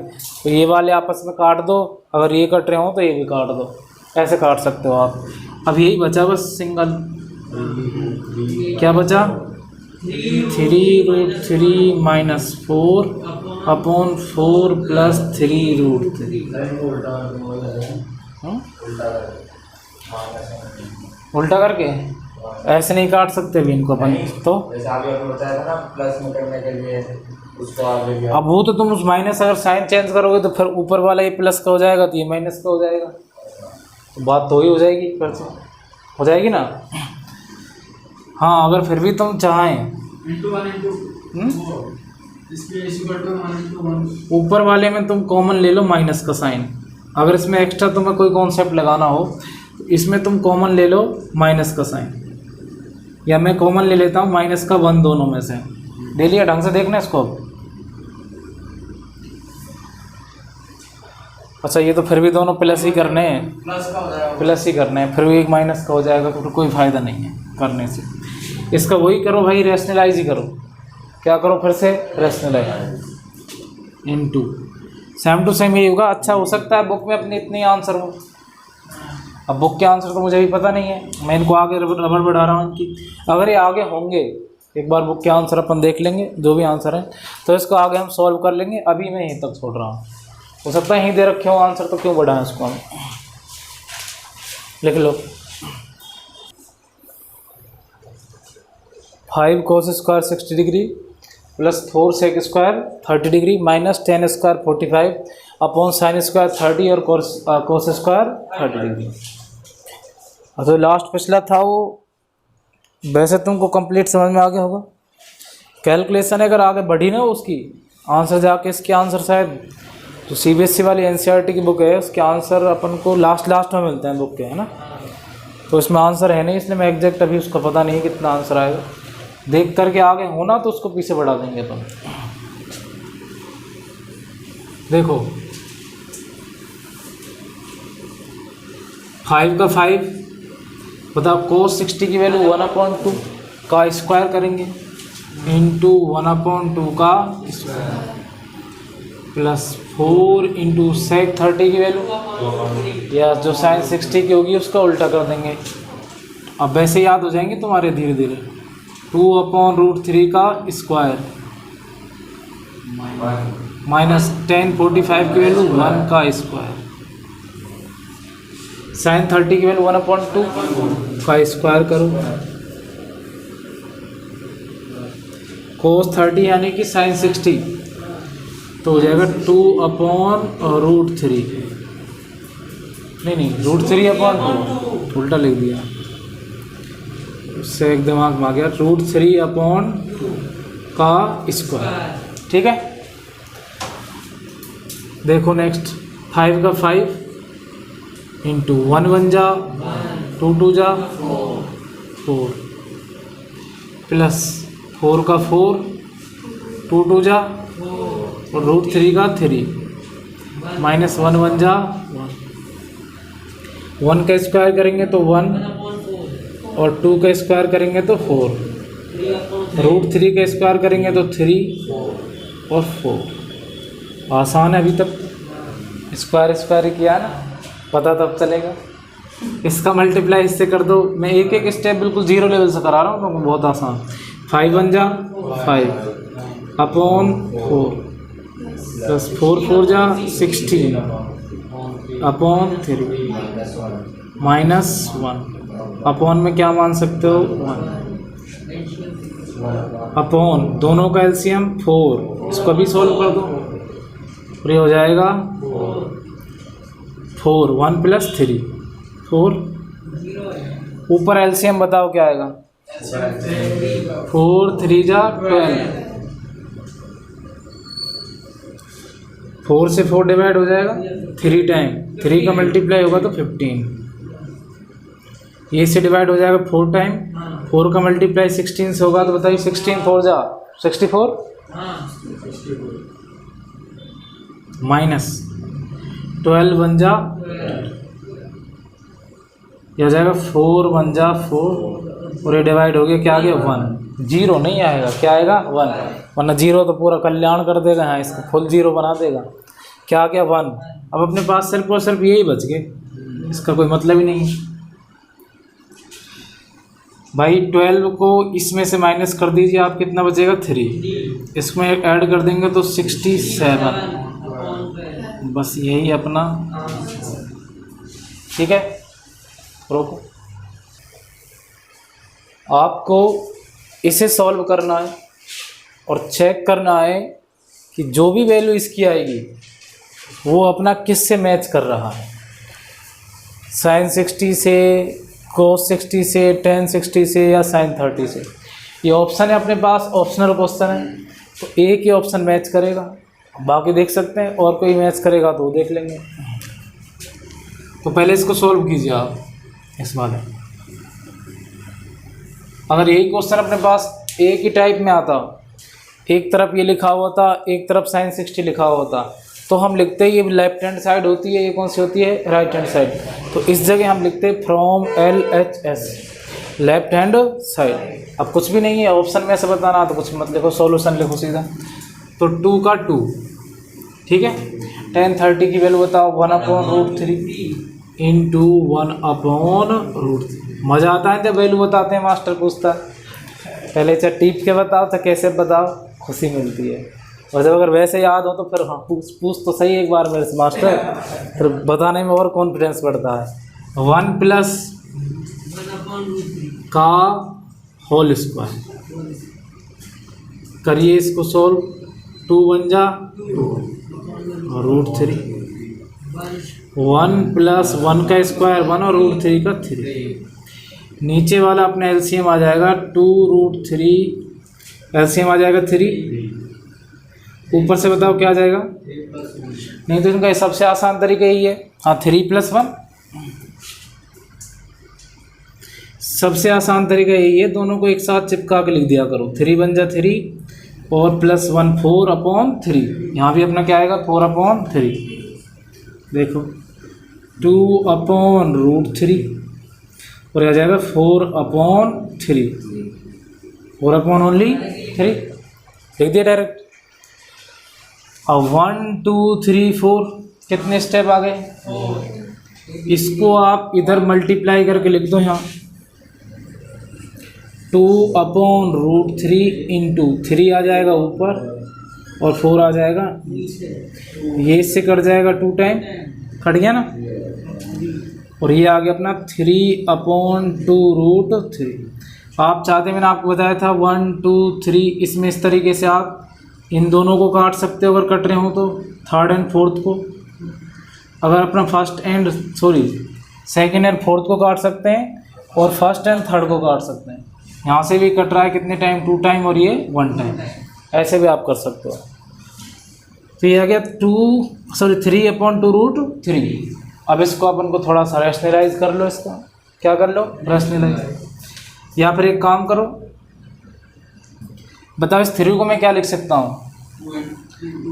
तो ये वाले आपस में काट दो, अगर ये कट रहे हो तो ये भी काट दो, ऐसे काट सकते हो आप। अब यही बचा बस सिंगल, क्या बचा 3√3 माइनस 4 अपॉन 4 प्लस 3√3। उल्टा करके ऐसे नहीं काट सकते अभी इनको अपन, तो जैसे आगे आपने बताया था ना प्लस में करने के लिए उसको आगे अब वो तो तुम उस माइनस अगर साइन चेंज करोगे तो फिर ऊपर वाला ये प्लस का हो जाएगा तो ये माइनस का हो जाएगा, तो बात तो ही हो जाएगी, फिर से हो जाएगी ना। हाँ अगर फिर भी तुम चाहें ऊपर वाले में तुम कॉमन ले लो माइनस का साइन, अगर इसमें एक्स्ट्रा तुम्हें कोई कॉन्सेप्ट लगाना हो तो इसमें तुम कॉमन ले लो माइनस का साइन, या मैं कॉमन ले लेता हूँ माइनस का 1 दोनों में से। ले लिया, ढंग से देखना इसको। अच्छा ये तो फिर भी दोनों प्लस ही करने हैं, प्लस ही करने हैं, फिर भी एक माइनस का हो जाएगा तो कोई फ़ायदा नहीं है करने से। इसका वही करो भाई, रेशनलाइज ही करो। क्या करो फिर से, rationalise into same to same ही होगा। अच्छा हो सकता है बुक में अपने इतने आंसर हो, अब बुक के आंसर तो मुझे भी पता नहीं है, मैं इनको आगे रबड़ बढ़ा रहा हूँ इनकी। अगर ये आगे होंगे, एक बार बुक के आंसर अपन देख लेंगे जो भी आंसर है, तो इसको आगे हम सॉल्व कर लेंगे। अभी मैं यहीं तक छोड़ रहा हूँ, हो सकता है यहीं दे रखे हो आंसर, तो क्यों बढ़ाएं इसको हम। लिख लो 5 cos square 60 degree plus 4 sec square 30 degree minus 10 square 45 upon sine square 30 और कोस स्क्वायर 30 डिग्री। तो लास्ट पिछला था वो, वैसे तुमको कंप्लीट समझ में आ गया होगा। कैलकुलेशन अगर आगे बढ़ी ना उसकी आंसर जाके, इसके आंसर शायद तो CBSE वाली NCERT की बुक है, उसके आंसर अपन को लास्ट में मिलते हैं बुक के, है ना। तो इसमें आंसर है नहीं, इसलिए मैं एग्जैक्ट अभी उसका पता नहीं कितना आंसर आएगा, देख करके आगे होना तो उसको पीछे बढ़ा देंगे अपन। देखो 5 का 5 बताओ, cos 60 की वैल्यू 1/2 का स्क्वायर करेंगे इंटू 1/2 का स्क्वायर प्लस 4 इंटू sec 30 की वैल्यू, या जो sin 60 की होगी उसका उल्टा कर देंगे। अब वैसे याद हो जाएंगे तुम्हारे धीरे धीरे। 2/√3 का स्क्वायर माइनस 10 45 की वैल्यू 1 का स्क्वायर, sin 30 की वैल्यू 1/2 का स्क्वायर करो, cos 30 यानी कि sin 60 तो हो जाएगा 2/√3, नहीं √3/2 उल्टा लिख दिया, उससे एक दिमाग में आ गया, √3/2 का स्क्वायर। ठीक है, देखो नेक्स्ट 5 का 5 इंटू 1 1 जा 2 2 जा 4 प्लस 4 का 4 2 2 जा और √3 का 3 माइनस 1 1 जा 1 का स्क्वायर करेंगे तो 1 और 2 का स्क्वायर करेंगे तो 4, √3 का स्क्वायर करेंगे तो 3 और 4। आसान है, अभी तक स्क्वायर किया ना, पता तब चलेगा। इसका मल्टीप्लाई इससे कर दो, मैं एक एक स्टेप बिल्कुल 0 लेवल से करा रहा हूँ, तो बहुत आसान। 5 1 जा 5 अपॉन 4 प्लस 4 4 जा 16 अपॉन 3 माइनस 1 अपॉन में क्या मान सकते हो 1 अपॉन दोनों का एलसीएम 4, इसको भी सॉल्व कर दो, फिर हो जाएगा 4 1 + 3 4, ऊपर एलसीएम बताओ क्या आएगा 4 3 जा 12, 4 से 4 डिवाइड हो जाएगा 3 टाइम, 3 का मल्टीप्लाई होगा तो 15, ये से डिवाइड हो जाएगा 4 टाइम, 4 का मल्टीप्लाई 16 से होगा तो बताइए 16 4 जा 64 माइनस 12 1 जा, ये हो जाएगा 4 1 जा 4, और ये डिवाइड हो गया क्या आ गया 1, 0 नहीं आएगा, क्या आएगा 1, वरना 0 तो पूरा कल्याण कर देगा, यहाँ इसको फुल 0 बना देगा, क्या आ गया 1। अब अपने पास सिर्फ और सिर्फ यही बच गए, इसका कोई मतलब ही नहीं भाई। 12 को इसमें से माइनस कर दीजिए आप, कितना बचेगा 3, इसमें ऐड कर देंगे तो 67, बस यही अपना, ठीक है। रोको, आपको इसे सॉल्व करना है और चेक करना है कि जो भी वैल्यू इसकी आएगी वो अपना किस से मैच कर रहा है, sin 60 से, cos 60 से, tan 60 से या sin 30 से। ये ऑप्शन है अपने पास, ऑप्शनल क्वेश्चन है, तो एक ही ऑप्शन मैच करेगा, बाकी देख सकते हैं, और कोई मैच करेगा तो देख लेंगे। तो पहले इसको सॉल्व कीजिए आप, इस वाले, अगर यही क्वेश्चन अपने पास एक ही टाइप में आता, एक तरफ ये लिखा हुआ था, एक तरफ sin 60 लिखा हुआ था, तो हम लिखते हैं ये लेफ्ट हैंड साइड होती है, ये कौन सी होती है राइट हैंड साइड, तो इस जगह हम लिखते हैं from LHS left hand side. अब कुछ भी नहीं है, ऑप्शन में से बताना तो कुछ मत लिखो, सॉल्यूशन लिखो सीधा, तो 2 का 2, ठीक है। tan 30 की वैल्यू बताओ 1/√3 इंटू 1/√3। मज़ा आता है जब वैल्यू बताते हैं, मास्टर पूछता है पहले चाहे टीप के बताओ चाहे कैसे बताओ, खुशी मिलती है, और जब अगर वैसे याद हो तो फिर हाँ पूछ तो सही एक बार मेरे से मास्टर, फिर बताने में और कॉन्फिडेंस बढ़ता है। 1 + का होल स्क्वायर करिए इसको सॉल्व, 2 1 जा 2 और √3, 1 + 1 का स्क्वायर 1 और √3 का 3, नीचे वाला अपना एलसीएम आ जाएगा 2√3, एलसीएम आ जाएगा 3, ऊपर से बताओ क्या आ जाएगा, नहीं तो इनका सबसे आसान तरीका यही है, हाँ 3 + 1, सबसे आसान तरीका यही है, दोनों को एक साथ चिपका के लिख दिया करो, 3 1 जा 3 और +1 4/3, यहाँ भी अपना क्या आएगा 4/3, देखो 2/√3 और आ जाएगा 4/3, 4/3 लिख दिया डायरेक्ट। अब 1 2 3 4 कितने स्टेप आ गए, इसको आप इधर मल्टीप्लाई करके लिख दो, यहाँ 2/√3 इंटू 3 आ जाएगा ऊपर और 4 आ जाएगा, ये इससे कट जाएगा 2 टाइम, कट गया ना, और ये आ गया अपना 3/2√3। आप चाहते, मैंने आपको बताया था 1 2 3, इसमें इस तरीके से आप इन दोनों को काट सकते हो, अगर कट रहे हो तो थर्ड एंड फोर्थ को, अगर अपना सेकंड एंड फोर्थ को काट सकते हैं, और फर्स्ट एंड थर्ड को काट सकते हैं। यहाँ से भी कट रहा है कितने टाइम, 2 टाइम, और ये 1 टाइम, ऐसे भी आप कर सकते हो। तो ये आ गया 3/2√3। अब इसको अपन को थोड़ा सा रैशनलाइज कर लो, इसका क्या कर लो, रैशनलाइज, या फिर एक काम करो, बताओ इस 3 को मैं क्या लिख सकता हूँ,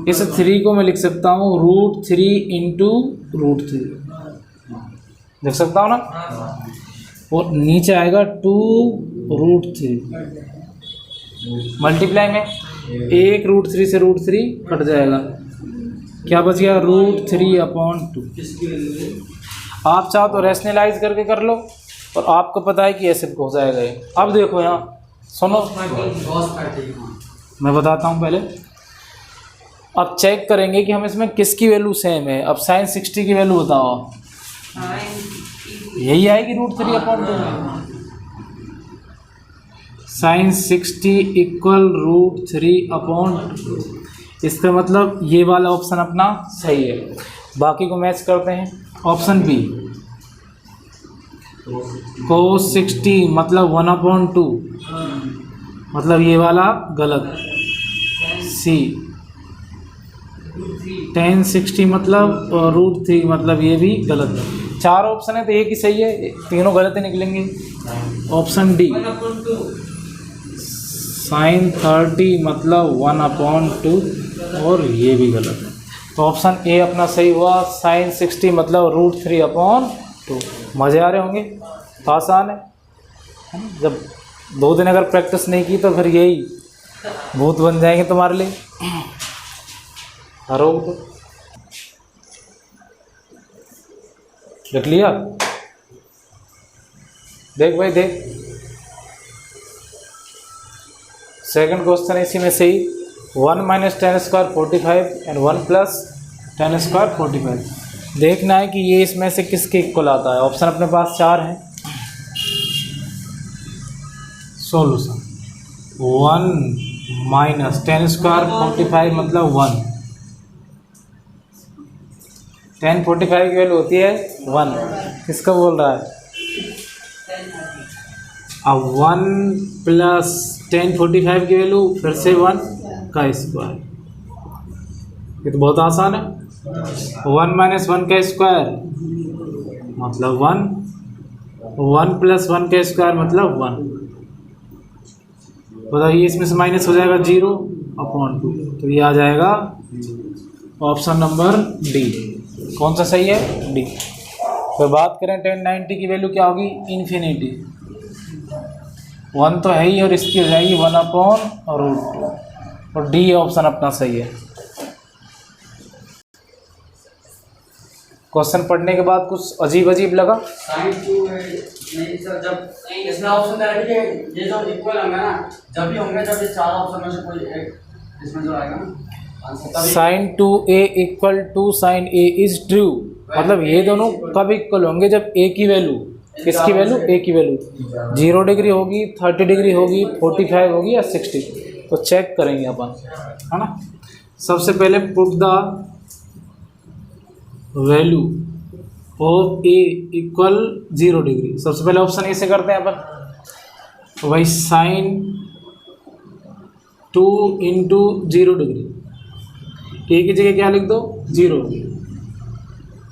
इस 3 को मैं लिख सकता हूँ √3 इंटू √3, लिख सकता हूँ ना, और नीचे आएगा 2√3, मल्टीप्लाई में 1 √3 से √3 कट जाएगा, क्या बच गया √3/2। आप चाहो तो रैशनलाइज करके कर लो, और आपको पता है कि ऐसे हो जाएगा ये। अब देखो यहाँ सुनो, मैं बताता हूँ पहले, अब चेक करेंगे कि हम इसमें किसकी वैल्यू सेम है। अब sin 60 की वैल्यू बताओ, यही आएगी √3/2 में। Sine 60 equal √3/2। इसका मतलब ये वाला ऑप्शन अपना सही है। बाकी को मैच करते हैं। ऑप्शन बी cos 60 मतलब 1/2, मतलब ये वाला गलत। सी tan 60 मतलब √3 मतलब ये भी गलत है। 4 ऑप्शन है तो एक ही सही है, तीनों गलत ही निकलेंगे। ऑप्शन डी sin 30 मतलब 1/2 और ये भी गलत है। तो ऑप्शन ए अपना सही हुआ, sin 60 मतलब √3/2। मज़े आ रहे होंगे, तो आसान है। जब 2 दिन अगर प्रैक्टिस नहीं की तो फिर यही भूत बन जाएंगे तुम्हारे लिए। हरोग तो देख लिया, देख भाई देख। सेकंड क्वेश्चन इसी में से ही 1 - tan² 45 एंड 1 + tan² 45। देखना है कि ये इसमें से किसके इक्वल आता है। ऑप्शन अपने पास 4 हैं। सॉल्यूशन 1 - tan² 45 मतलब 1। tan 45 की वैल्यू होती है 1। किसका बोल रहा है? अब 1 + tan 45 की वैल्यू फिर से 1 का स्क्वायर। ये तो बहुत आसान है। 1 - 1 का स्क्वायर मतलब 1, 1 + 1 का स्क्वायर मतलब 1। बताइए इसमें से माइनस हो जाएगा 0/2, तो ये आ जाएगा ऑप्शन नंबर डी। कौन सा सही है? डी। तो बात करें tan 90 की वैल्यू क्या होगी? इन्फिनिटी। 1 तो है ही और इसकी हो जाएगी 1/√2 और डी ऑप्शन अपना सही है। क्वेश्चन पढ़ने के बाद कुछ अजीब अजीब लगा? साइन 2 नहीं सर, जब इसमें ऑप्शन डायरेक्ट ये जो इक्वल होंगे ना, जब भी होंगे जब ये 4 ऑप्शन में से कोई एक इसमें जो आएगा ना, sin 2a = sin a is true. मतलब ये दोनों कब इक्वल होंगे? जब a की वैल्यू, किसकी वैल्यू? a की वैल्यू 0 डिग्री होगी, 30 डिग्री होगी, 45 होगी या 60। तो चेक करेंगे अपन, है ना। सबसे पहले put the value of a = 0 degree. सबसे पहले ऑप्शन ए से करते हैं अपन। तो भाई sin 2 × 0 डिग्री, ए की जगह क्या लिख दो? 0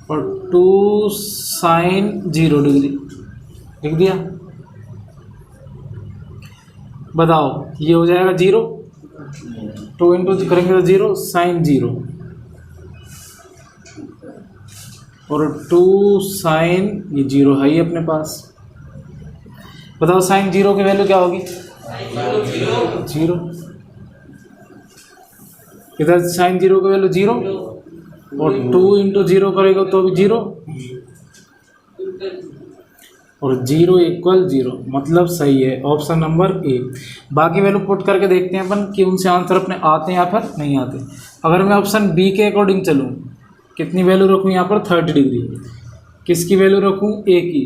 और 2 sin 0 डिग्री लिख दिया। बताओ ये हो जाएगा 0, 2 × करेंगे तो 0 sin 0 और 2 sin ये 0 है ही अपने पास। बताओ sin 0 की वैल्यू क्या होगी? 0। इधर sin 0 की वैल्यू 0 और 2 × 0 करेगा तो भी 0 और 0 = 0, मतलब सही है ऑप्शन नंबर ए। बाकी वैल्यू पुट करके देखते हैं अपन कि उनसे आंसर अपने आते हैं या फिर नहीं आते। अगर मैं ऑप्शन बी के अकॉर्डिंग चलूँ, कितनी वैल्यू रखूँ यहाँ पर? 30 डिग्री। किसकी वैल्यू रखूँ? ए की,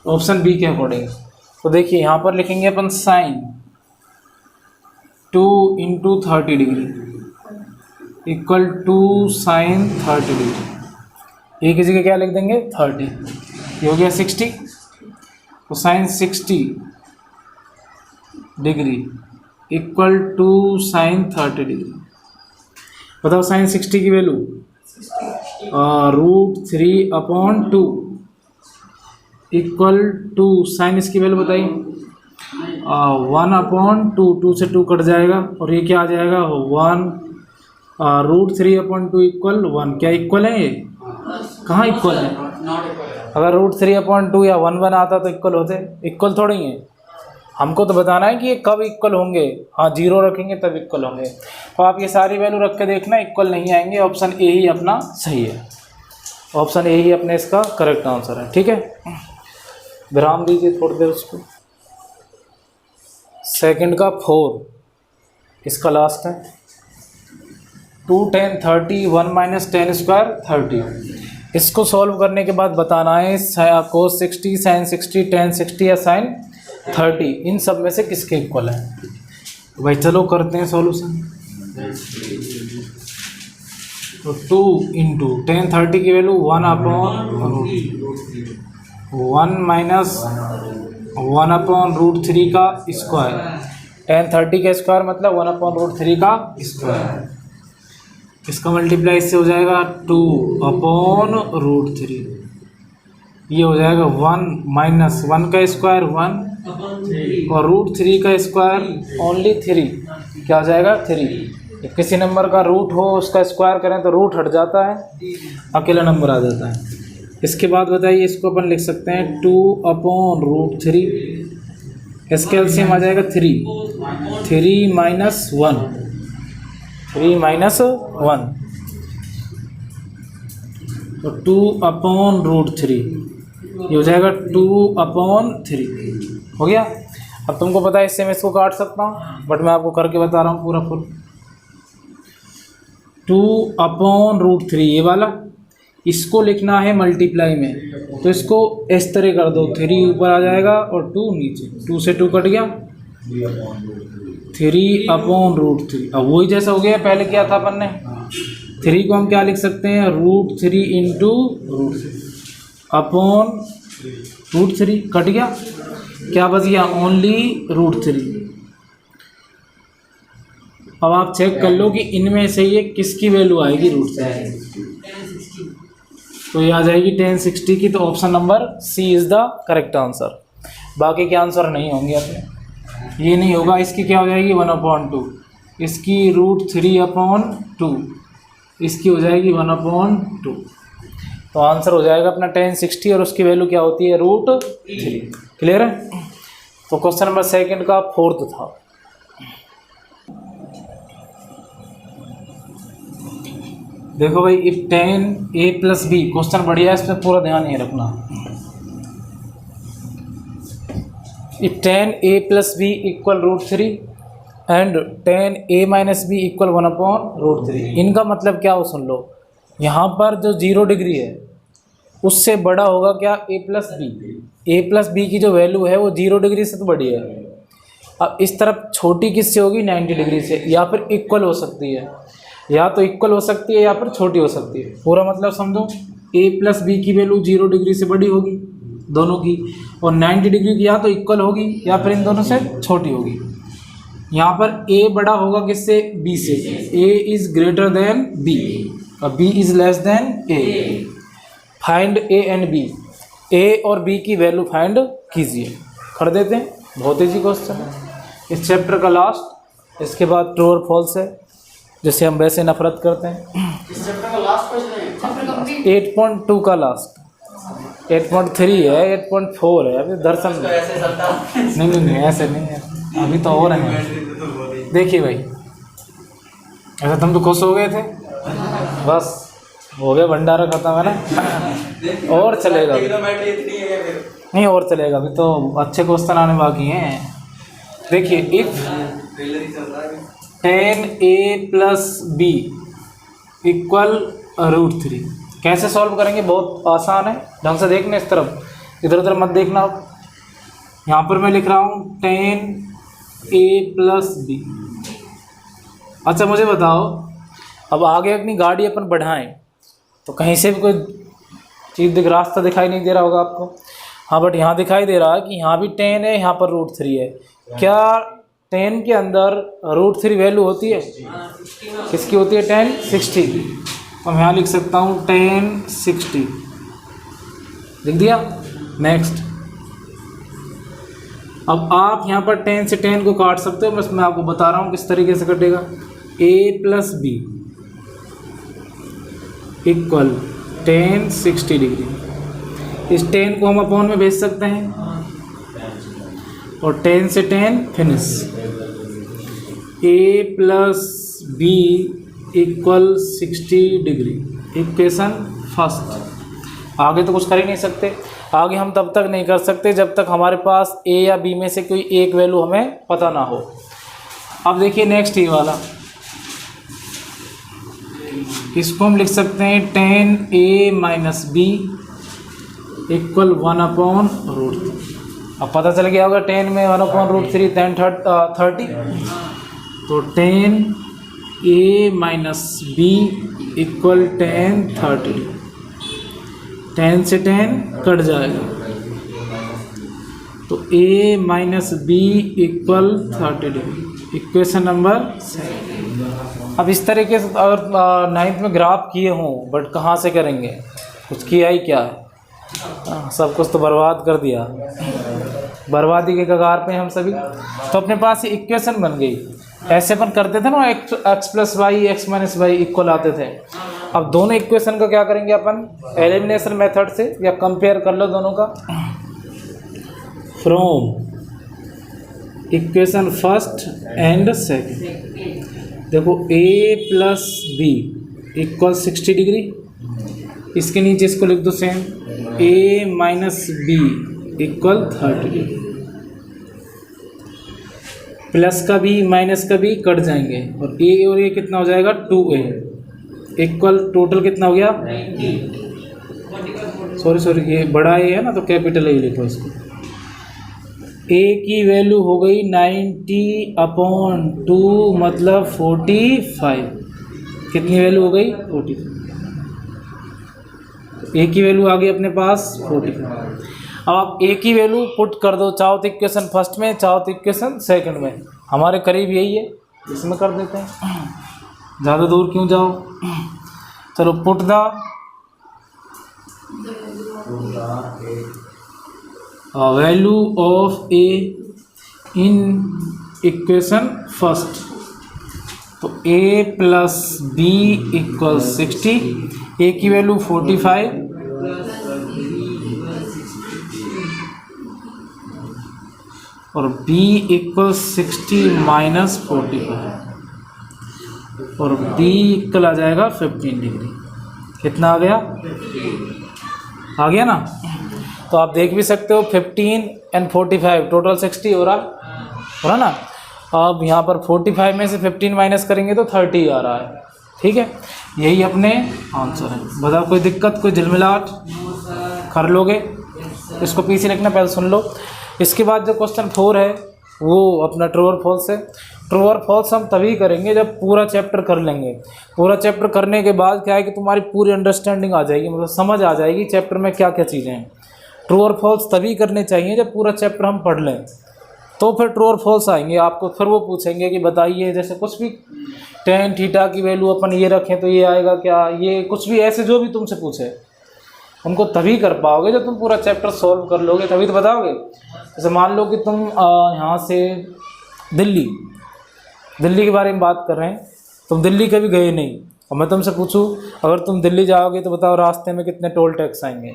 ऑप्शन बी के अकॉर्डिंग। तो देखिए यहाँ पर लिखेंगे अपन sin 2 × 30 डिग्री = sin 30 डिग्री। ए की जगह क्या लिख देंगे? 30। ये हो गया 60। तो sin 60 डिग्री = sin 30 डिग्री। बताओ sin 60 की वैल्यू √3/2 = sin इसकी वैल्यू बताइए 1/2। 2 से 2 कट जाएगा और ये क्या आ जाएगा? 1 √3/2 = 1। क्या इक्वल है? ये कहाँ इक्वल है? अगर √3/2 या 1 आता तो इक्वल होते? इक्वल थोड़ी है। हमको तो बताना है कि ये कब इक्वल होंगे। हाँ 0 रखेंगे तब इक्वल होंगे। तो आप ये सारी वैल्यू रख के देखना, इक्वल नहीं आएंगे। ऑप्शन ए ही अपना सही है। ऑप्शन ए ही अपने इसका करेक्ट आंसर है। ठीक है, विराम दीजिए थोड़ी देर उसको। सेकंड का 4 इसका लास्ट है। 2 tan 30 1 - tan² 30। इसको सॉल्व करने के बाद बताना है cos 60, sin 60, tan 60 या sin 30 इन सब में से किसके इक्वल है। तो भाई चलो करते हैं सॉल्यूशन। तो 2 इंटू tan 30 की वैल्यू 1 माइनस 1/√3 का स्क्वायर। tan 30 का स्क्वायर मतलब 1/√3 का स्क्वायर। इसका मल्टीप्लाई इससे हो जाएगा 2/√3। ये हो जाएगा 1 माइनस 1 का स्क्वायर 1 और √3 का स्क्वायर ओनली 3। क्या हो जाएगा 3। किसी नंबर का रूट हो उसका स्क्वायर करें तो रूट हट जाता है, अकेला नंबर आ जाता है। इसके बाद बताइए इसको अपन लिख सकते हैं 2/√3। इसके एलसीएम आ जाएगा 3 माइनस 1 तो 2/√3 ये हो जाएगा 2/3 हो गया। अब तुमको पता है इससे मैं इसको काट सकता हूँ, बट मैं आपको करके बता रहा हूँ पूरा फुल। 2/√3 ये वाला, इसको लिखना है मल्टीप्लाई में, तो इसको इस तरह कर दो, 3 ऊपर आ जाएगा और 2 नीचे, 2 से 2 कट गया, 3/√3। अब वही जैसा हो गया पहले किया था अपन ने। 3 को हम क्या लिख सकते हैं √3 इंटू √3 कट गया, क्या बच गया ओनली √3। अब आप चेक कर लो कि इनमें से ये किसकी वैल्यू आएगी √3। तो ये आ जाएगी tan 60 की। तो option number C is the correct answer. बाकी के आंसर नहीं होंगे अपने, ये नहीं होगा। इसकी क्या हो जाएगी 1/2, इसकी √3/2, इसकी हो जाएगी 1/2। तो आंसर हो जाएगा अपना tan 60 और उसकी वैल्यू क्या होती है √3। क्लियर है। तो क्वेश्चन नंबर सेकंड का 4th था। देखो भाई if tan a + b, question बढ़िया है, इसमें पूरा ध्यान ये रखना। If tan a + b = √3 and tan a - b = 1/√3। इनका मतलब क्या हो सुन लो, यहाँ पर जो 0 डिग्री है उससे बड़ा होगा क्या a + b। a + b की जो वैल्यू है वो 0 डिग्री से तो बड़ी है। अब इस तरफ छोटी किससे होगी 90 डिग्री से, या फिर इक्वल हो सकती है, या तो इक्वल हो सकती है या फिर छोटी हो सकती है। पूरा मतलब समझो a + b की वैल्यू 0 डिग्री से बड़ी होगी दोनों की, और 90 डिग्री की या तो इक्वल होगी या फिर इन दोनों से छोटी होगी। यहाँ पर a बड़ा होगा किससे b से, a is greater than b और b is less than a। Find a and b, a और b की वैल्यू फाइंड कीजिए। कर देते हैं, बहुत ईजी क्वेश्चन है, इस चैप्टर का लास्ट। इसके बाद ट्रू और फॉल्स है, जिसे हम वैसे नफरत करते हैं। इस चैप्टर का लास्ट क्वेश्चन है, 8.2 का लास्ट, 8.3 है, 8.4 है। अभी दर्शन ऐसे चलता नहीं ऐसे नहीं है, अभी तो और है। देखिए भाई ऐसा तुम तो खुश हो गए थे, बस हो गया भंडारा खत्म है ना। और चलेगा नहीं, और चलेगा, अभी तो अच्छे क्वेश्चन आने बाकी हैं। देखिए इफ tan a + b = √3 कैसे सॉल्व करेंगे, बहुत आसान है। ढंग से देखना, इस तरफ इधर उधर मत देखना। यहाँ पर मैं लिख रहा हूँ tan a + b। अच्छा मुझे बताओ, अब आगे अपनी गाड़ी अपन बढ़ाएं तो कहीं से भी कोई चीज़ रास्ता दिखाई नहीं दे रहा होगा आपको। हाँ बट यहाँ दिखाई दे रहा है कि यहाँ भी tan है, यहाँ पर √3 है। क्या tan के अंदर √3 वैल्यू होती है, किसकी होती है tan 60 की। तो मैं यहाँ लिख सकता हूँ tan 60, लिख दिया। नेक्स्ट, अब आप यहाँ पर tan से tan को काट सकते हो, बस मैं आपको बता रहा हूँ किस तरीके से कटेगा। a + b = tan 60 degree. इस tan को हम अपॉन में भेज सकते हैं और tan से tan finish. a + b = 60 degree, equation first. आगे तो कुछ कर ही नहीं सकते, आगे हम तब तक नहीं कर सकते जब तक हमारे पास a या b में से कोई एक वैल्यू हमें पता ना हो। अब देखिए नेक्स्ट ये वाला, इसको हम लिख सकते हैं 10a माइनस बी इक्वल 1/√3। अब पता चल गया होगा 10 में 1/√3 10/30, तो 10a माइनस बी इक्वल 10/30। 10 से 10 कट जाएगा, तो a minus b equal 30 degree. Equation number 7। अब इस तरीके से अगर 9th में ग्राफ किए हों, बट कहाँ से करेंगे, कुछ किया ही क्या है, सब कुछ तो बर्बाद कर दिया, बर्बादी के कगार पे हम सभी। तो अपने पास ये इक्वेशन बन गई। ऐसे अपन करते थे ना, x plus y x minus y equal आते थे। अब दोनों इक्वेशन का क्या करेंगे अपन, एलिमिनेशन मेथड से, या कंपेयर कर लो दोनों का। From equation first and second, देखो a plus b equal 60 degree, इसके नीचे इसको लिख दो same, a minus b equal 30 degree. Plus का भी माइनस का भी कट जाएंगे, और a और a कितना हो जाएगा 2a इक्वल टोटल कितना हो गया, सॉरी ये बड़ा a है ना, तो कैपिटल A लिखो इसको। a की वैल्यू हो गई 90/2 मतलब 45। कितनी वैल्यू हो गई 45। a की वैल्यू आ गई अपने पास 45। अब आप a की वैल्यू पुट कर दो, चाहो तो इक्वेशन फर्स्ट में, चाहो तो इक्वेशन सेकंड में, हमारे करीब यही है, इसमें कर देते हैं, ज़्यादा दूर क्यों जाओ। चलो put the value of a in equation first, तो a plus b equal 60, a की वैल्यू 45 और b इक्वल 60 माइनस 45, और b इक्वल आ जाएगा 15 डिग्री। कितना आ गया, आ गया ना। तो आप देख भी सकते हो 15 एंड 45 टोटल 60 हो रहा ना। अब यहाँ पर 45 में से 15 माइनस करेंगे तो 30 आ रहा है। ठीक है, यही अपने आंसर है। बताओ कोई दिक्कत, कोई झिलमिलाहट, कर लोगे। इसको पीछे लिखना, पहले सुन लो। इसके बाद जो क्वेश्चन 4 है वो अपना ट्रू और फॉल्स है। ट्रू और फॉल्स हम तभी करेंगे जब पूरा चैप्टर कर लेंगे। पूरा चैप्टर करने के बाद क्या है कि तुम्हारी पूरी अंडरस्टैंडिंग आ जाएगी, मतलब समझ आ जाएगी चैप्टर में क्या क्या चीज़ें हैं। ट्रू और फॉल्स तभी करने चाहिए जब पूरा चैप्टर हम पढ़ लें, तो फिर ट्रू और फॉल्स आएंगे आपको। फिर वो पूछेंगे कि बताइए, जैसे कुछ भी tan थीटा की वैल्यू अपन ये रखें तो ये आएगा क्या, ये कुछ भी ऐसे जो भी तुमसे पूछे उनको तभी कर पाओगे जब तुम पूरा चैप्टर सॉल्व कर लोगे, तभी तो बताओगे। जैसे मान लो कि तुम यहाँ से दिल्ली के बारे में बात कर रहे हैं, तुम दिल्ली कभी गए नहीं, और मैं तुमसे पूछूं अगर तुम दिल्ली जाओगे तो बताओ रास्ते में कितने टोल टैक्स आएंगे,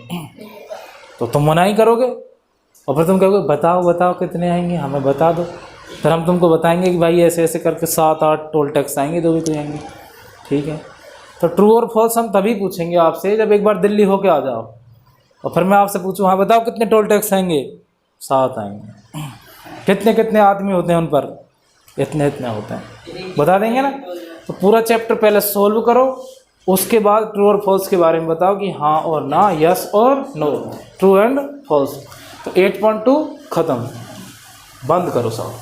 तो तुम मना ही करोगे। और फिर तुम कहोगे बताओ कितने आएंगे, हमें बता दो। फिर हम तुमको बताएंगे कि भाई ऐसे ऐसे करके 7-8 टोल टैक्स आएंगे, तो भी तो आएंगे। ठीक है, तो ट्रू और फॉल्स हम तभी पूछेंगे आपसे जब एक बार दिल्ली होके आ जाओ, और फिर मैं आपसे पूछूं हाँ बताओ कितने टोल टैक्स आएंगे, 7 आएंगे। कितने आदमी होते हैं उन पर, इतने होते हैं, बता देंगे ना। तो पूरा चैप्टर पहले सोल्व करो, उसके बाद ट्रू और फॉल्स के बारे में बताओ कि हाँ और ना, यस और नो, ट्रू एंड फॉल्स। तो 8.2 ख़त्म, बंद करो सब।